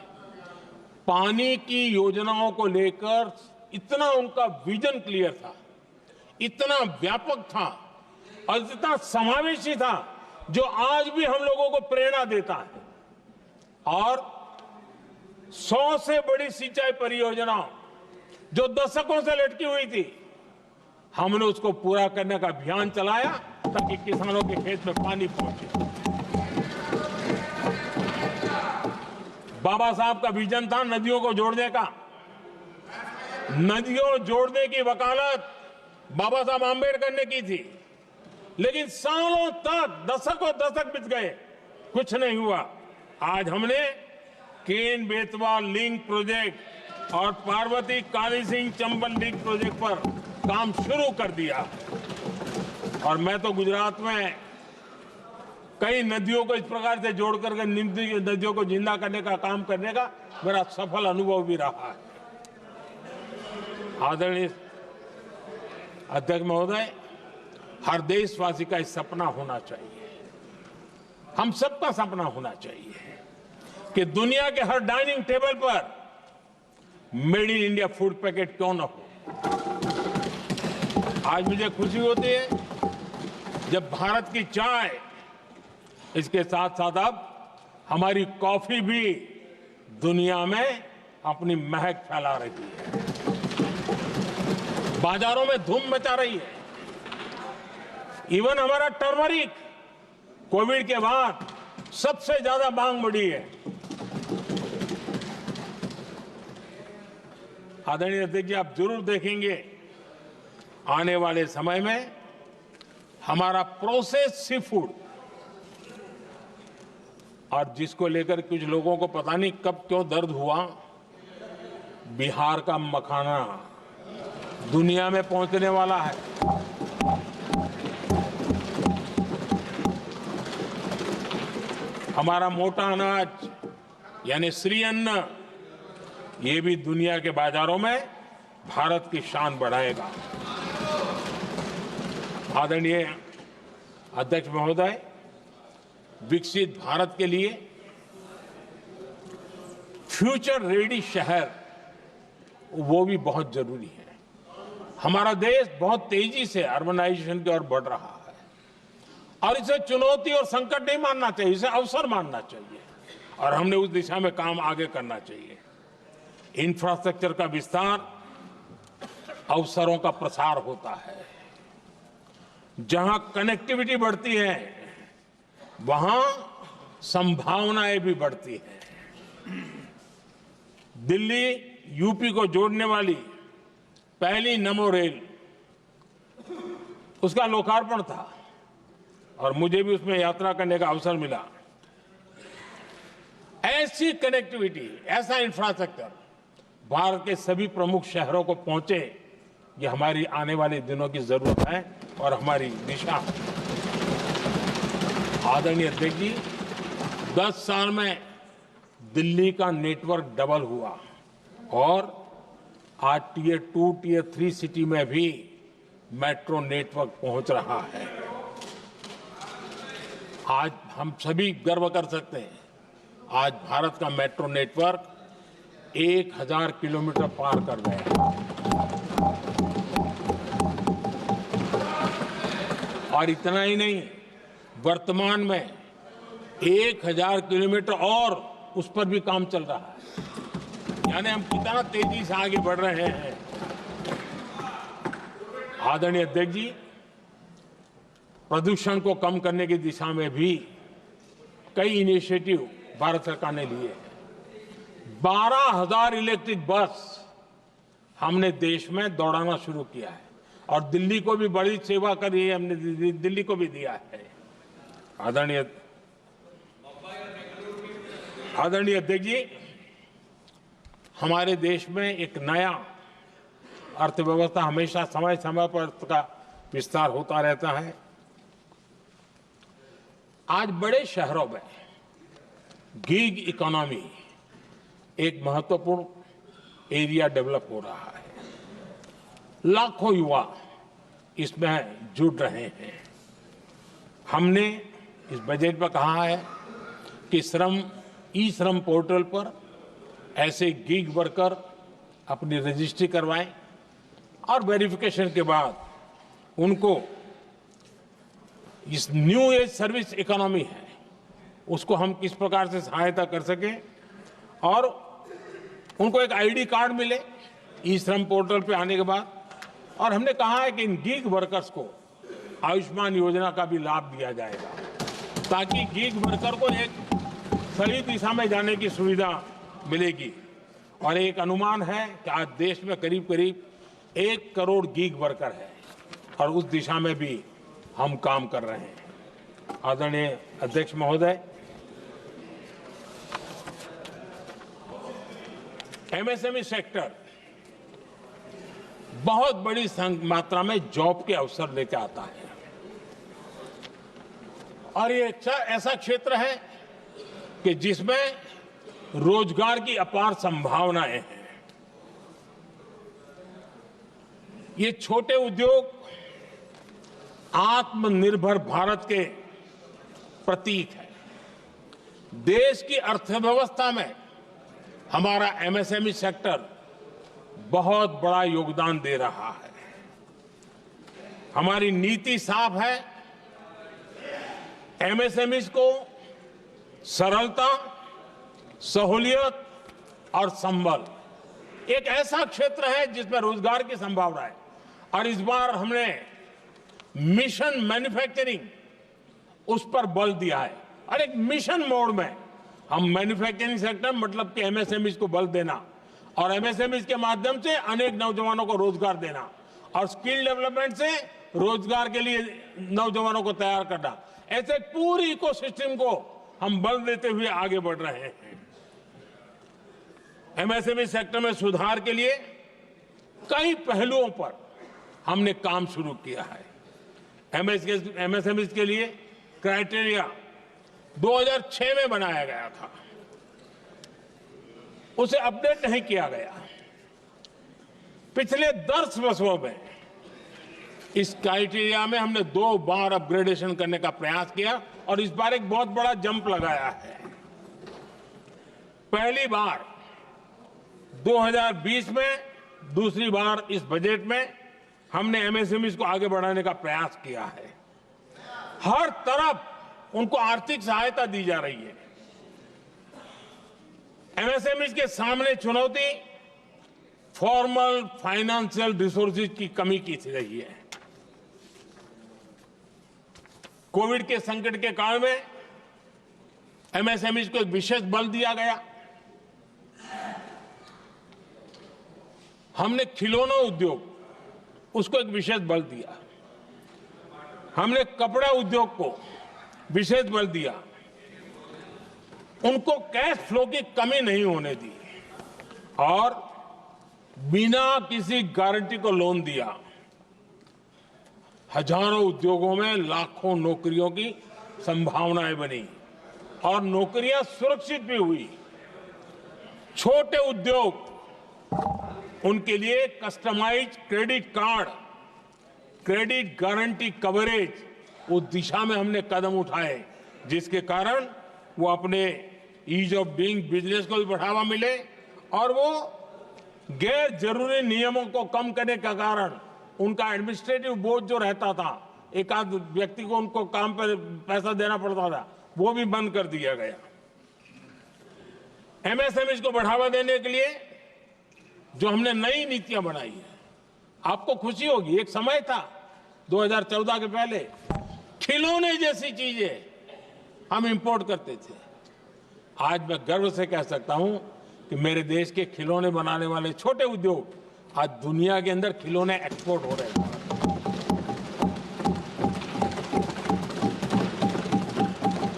पानी की योजनाओं को लेकर इतना उनका विजन क्लियर था, इतना व्यापक था और इतना समावेशी था, जो आज भी हम लोगों को प्रेरणा देता है। और 100 से बड़ी सिंचाई परियोजना जो दशकों से लटकी हुई थी, हमने उसको पूरा करने का अभियान चलाया ताकि किसानों के खेत में पानी पहुंचे। बाबा साहब का विजन था नदियों को जोड़ने का। नदियों जोड़ने की वकालत बाबा साहब आम्बेडकर ने की थी, लेकिन सालों तक, दशकों दशक बीत गए, कुछ नहीं हुआ। आज हमने केन बेतवा लिंक प्रोजेक्ट और पार्वती काली सिंह चंबल लिंक प्रोजेक्ट पर काम शुरू कर दिया। और मैं तो गुजरात में कई नदियों को इस प्रकार से जोड़ करके नदियों को जिंदा करने का काम करने का मेरा सफल अनुभव भी रहा है। आदरणीय अध्यक्ष महोदय, हर देशवासी का इस सपना होना चाहिए, हम सबका सपना होना चाहिए कि दुनिया के हर डाइनिंग टेबल पर made in India food packet क्यों न हो। आज मुझे खुशी होती है जब भारत की चाय, इसके साथ साथ अब हमारी कॉफी भी दुनिया में अपनी महक फैला रही है, बाजारों में धूम मचा रही है। इवन हमारा टर्मरिक कोविड के बाद सबसे ज्यादा मांग बढ़ी है। आदरणीय अध्यक्ष जी, आप जरूर देखेंगे आने वाले समय में हमारा प्रोसेस सी फूड, और जिसको लेकर कुछ लोगों को पता नहीं कब क्यों दर्द हुआ, बिहार का मखाना दुनिया में पहुंचने वाला है। हमारा मोटा अनाज यानी श्री अन्न, ये भी दुनिया के बाजारों में भारत की शान बढ़ाएगा। आदरणीय अध्यक्ष महोदय, विकसित भारत के लिए फ्यूचर रेडी शहर वो भी बहुत जरूरी है। हमारा देश बहुत तेजी से अर्बनाइजेशन की ओर बढ़ रहा है और इसे चुनौती और संकट नहीं मानना चाहिए, इसे अवसर मानना चाहिए और हमने उस दिशा में काम आगे करना चाहिए। इंफ्रास्ट्रक्चर का विस्तार अवसरों का प्रसार होता है। जहां कनेक्टिविटी बढ़ती है वहां संभावनाएं भी बढ़ती हैं। दिल्ली यूपी को जोड़ने वाली पहली नमो रेल, उसका लोकार्पण था और मुझे भी उसमें यात्रा करने का अवसर मिला। ऐसी कनेक्टिविटी, ऐसा इंफ्रास्ट्रक्चर भारत के सभी प्रमुख शहरों को पहुंचे, ये हमारी आने वाले दिनों की जरूरत है और हमारी दिशा है। आदरणीय अध्यक्ष जी, 10 साल में दिल्ली का नेटवर्क डबल हुआ और आज टियर 2, टियर 3 सिटी में भी मेट्रो नेटवर्क पहुंच रहा है। आज हम सभी गर्व कर सकते हैं, आज भारत का मेट्रो नेटवर्क 1000 किलोमीटर पार कर गया और इतना ही नहीं, वर्तमान में 1000 किलोमीटर और उस पर भी काम चल रहा है। यानी हम कितना तेजी से आगे बढ़ रहे हैं। आदरणीय अध्यक्ष जी, प्रदूषण को कम करने की दिशा में भी कई इनिशिएटिव भारत सरकार ने लिए हैं। 12,000 इलेक्ट्रिक बस हमने देश में दौड़ाना शुरू किया है और दिल्ली को भी बड़ी सेवा करी है, हमने दिल्ली को भी दिया है। आदरणीय अध्यक्ष जी, हमारे देश में एक नया अर्थव्यवस्था हमेशा समय समय पर का विस्तार होता रहता है। आज बड़े शहरों में गिग इकोनॉमी एक महत्वपूर्ण एरिया डेवलप हो रहा है। लाखों युवा इसमें जुड़ रहे हैं। हमने इस बजट में कहा है कि ई श्रम पोर्टल पर ऐसे गिग वर्कर अपनी रजिस्ट्री करवाएं और वेरिफिकेशन के बाद उनको इस न्यू एज सर्विस इकोनॉमी है उसको हम किस प्रकार से सहायता कर सकें और उनको एक आईडी कार्ड मिले ई श्रम पोर्टल पे आने के बाद। और हमने कहा है कि इन गिग वर्कर्स को आयुष्मान योजना का भी लाभ दिया जाएगा ताकि गिग वर्कर को एक सही दिशा में जाने की सुविधा मिलेगी। और एक अनुमान है कि आज देश में करीब करीब 1 करोड़ गिग वर्कर है और उस दिशा में भी हम काम कर रहे हैं। आदरणीय अध्यक्ष महोदय, एमएसएमई सेक्टर बहुत बड़ी मात्रा में जॉब के अवसर लेकर आता है और ये ऐसा क्षेत्र है कि जिसमें रोजगार की अपार संभावनाएं हैं। ये छोटे उद्योग आत्मनिर्भर भारत के प्रतीक है। देश की अर्थव्यवस्था में हमारा एमएसएमई सेक्टर बहुत बड़ा योगदान दे रहा है। हमारी नीति साफ है, एमएसएमईज को सरलता, सहूलियत और संबल, एक ऐसा क्षेत्र है जिसमें रोजगार की संभावना है। और इस बार हमने मिशन मैन्युफैक्चरिंग उस पर बल दिया है और एक मिशन मोड में हम मैन्युफैक्चरिंग सेक्टर मतलब कि एमएसएमईज को बल देना और एमएसएमईज के माध्यम से अनेक नौजवानों को रोजगार देना और स्किल डेवलपमेंट से रोजगार के लिए नौजवानों को तैयार करना, ऐसे पूरी इकोसिस्टम को हम बल देते हुए आगे बढ़ रहे हैं। एमएसएमई सेक्टर में सुधार के लिए कई पहलुओं पर हमने काम शुरू किया है। एमएसएमई के लिए क्राइटेरिया 2006 में बनाया गया था, उसे अपडेट नहीं किया गया। पिछले 10 वर्षों में इस क्राइटेरिया में हमने 2 बार अपग्रेडेशन करने का प्रयास किया और इस बार एक बहुत बड़ा जंप लगाया है। पहली बार 2020 में, दूसरी बार इस बजट में हमने एमएसएमईज को आगे बढ़ाने का प्रयास किया है। हर तरफ उनको आर्थिक सहायता दी जा रही है। एमएसएमईज के सामने चुनौती फॉर्मल फाइनेंशियल रिसोर्सेज की कमी की रही है। कोविड के संकट के काल में एमएसएमईज को एक विशेष बल दिया गया। हमने खिलौना उद्योग उसको एक विशेष बल दिया। हमने कपड़ा उद्योग को विशेष बल दिया। उनको कैश फ्लो की कमी नहीं होने दी और बिना किसी गारंटी को लोन दिया। हजारों उद्योगों में लाखों नौकरियों की संभावनाएं बनी और नौकरियां सुरक्षित भी हुई। छोटे उद्योग, उनके लिए customise credit card, credit guarantee coverage, उस दिशा में हमने कदम उठाए जिसके कारण वो अपने ईज ऑफ डूइंग बिजनेस को भी बढ़ावा मिले और वो गैर जरूरी नियमों को कम करने का कारण उनका एडमिनिस्ट्रेटिव बोझ जो रहता था, एक आध व्यक्ति को उनको काम पर पैसा देना पड़ता था, वो भी बंद कर दिया गया। एमएसएमईज को बढ़ावा देने के लिए जो हमने नई नीतियां बनाई है, आपको खुशी होगी, एक समय था 2014 के पहले खिलौने जैसी चीजें हम इंपोर्ट करते थे। आज मैं गर्व से कह सकता हूं कि मेरे देश के खिलौने बनाने वाले छोटे उद्योग आज दुनिया के अंदर खिलौने एक्सपोर्ट हो रहे हैं।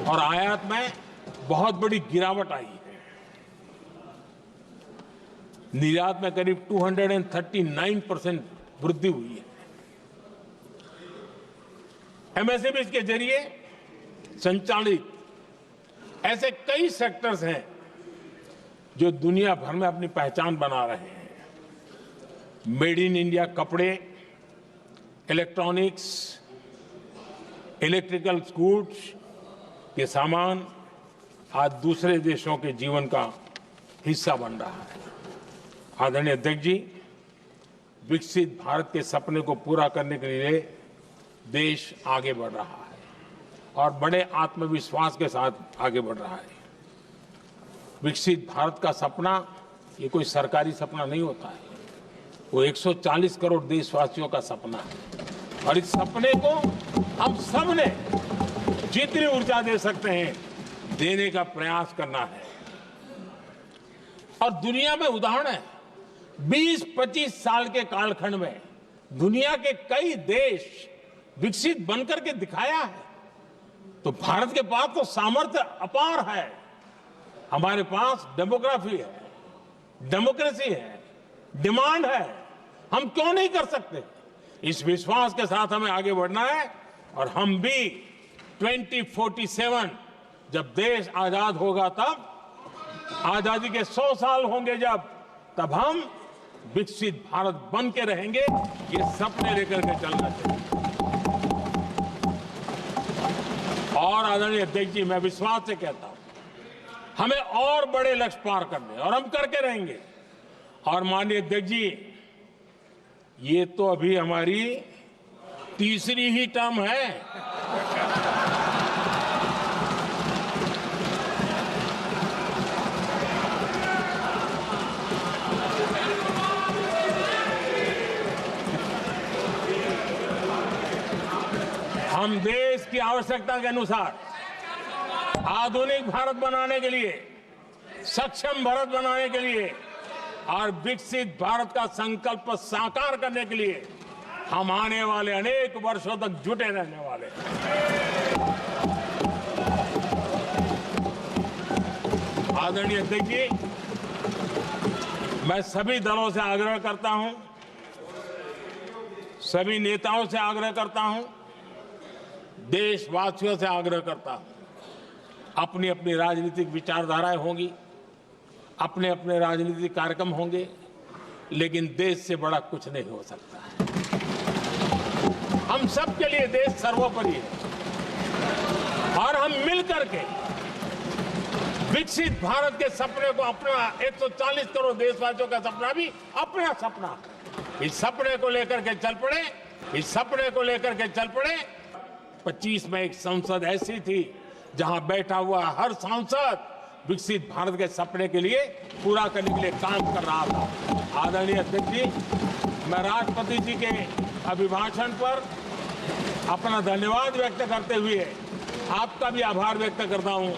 और आयात में बहुत बड़ी गिरावट आई है। निर्यात में करीब 239% वृद्धि हुई है। एमएसएमई के जरिए संचालित ऐसे कई सेक्टर्स हैं जो दुनिया भर में अपनी पहचान बना रहे हैं। मेड इन इंडिया कपड़े, इलेक्ट्रॉनिक्स, इलेक्ट्रिकल स्कूटर्स के सामान आज दूसरे देशों के जीवन का हिस्सा बन रहा है। आदरणीय अध्यक्ष जी, विकसित भारत के सपने को पूरा करने के लिए देश आगे बढ़ रहा है और बड़े आत्मविश्वास के साथ आगे बढ़ रहा है। विकसित भारत का सपना ये कोई सरकारी सपना नहीं होता है, वो 140 करोड़ देशवासियों का सपना है और इस सपने को हम सब ने जितनी ऊर्जा दे सकते हैं देने का प्रयास करना है। और दुनिया में उदाहरण है, 20-25 साल के कालखंड में दुनिया के कई देश विकसित बनकर के दिखाया है। तो भारत के पास तो सामर्थ्य अपार है। हमारे पास डेमोग्राफी है, डेमोक्रेसी है, डिमांड है, हम क्यों नहीं कर सकते? इस विश्वास के साथ हमें आगे बढ़ना है और हम भी 2047 जब देश आजाद होगा, तब आजादी के 100 साल होंगे तब हम विकसित भारत बन के रहेंगे। ये सपने लेकर के चलना चाहिए। और आदरणीय अध्यक्ष जी, मैं विश्वास से कहता हूं हमें और बड़े लक्ष्य पार करने और हम करके रहेंगे। और माननीय अध्यक्ष जी, ये तो अभी हमारी तीसरी ही टर्म है। हम देश की आवश्यकता के अनुसार आधुनिक भारत बनाने के लिए, सक्षम भारत बनाने के लिए और विकसित भारत का संकल्प साकार करने के लिए हम आने वाले अनेक वर्षों तक जुटे रहने वाले हैं। आदरणीय अध्यक्ष जी, मैं सभी दलों से आग्रह करता हूं, सभी नेताओं से आग्रह करता हूं, देशवासियों से आग्रह करता हूं, अपनी अपनी राजनीतिक विचारधाराएं होंगी, अपने अपने राजनीतिक कार्यक्रम होंगे, लेकिन देश से बड़ा कुछ नहीं हो सकता है। हम सब के लिए देश सर्वोपरि है और हम मिलकर के विकसित भारत के सपने को, अपना 140 करोड़ देशवासियों का सपना भी अपना सपना, इस सपने को लेकर के चल पड़े, इस सपने को लेकर के चल पड़े। 25 में एक संसद ऐसी थी जहां बैठा हुआ हर सांसद विकसित भारत के सपने के लिए पूरा करने के लिए काम कर रहा था। आदरणीय अध्यक्ष जी, मैं राष्ट्रपति जी के अभिभाषण पर अपना धन्यवाद व्यक्त करते हुए आपका भी आभार व्यक्त करता हूं।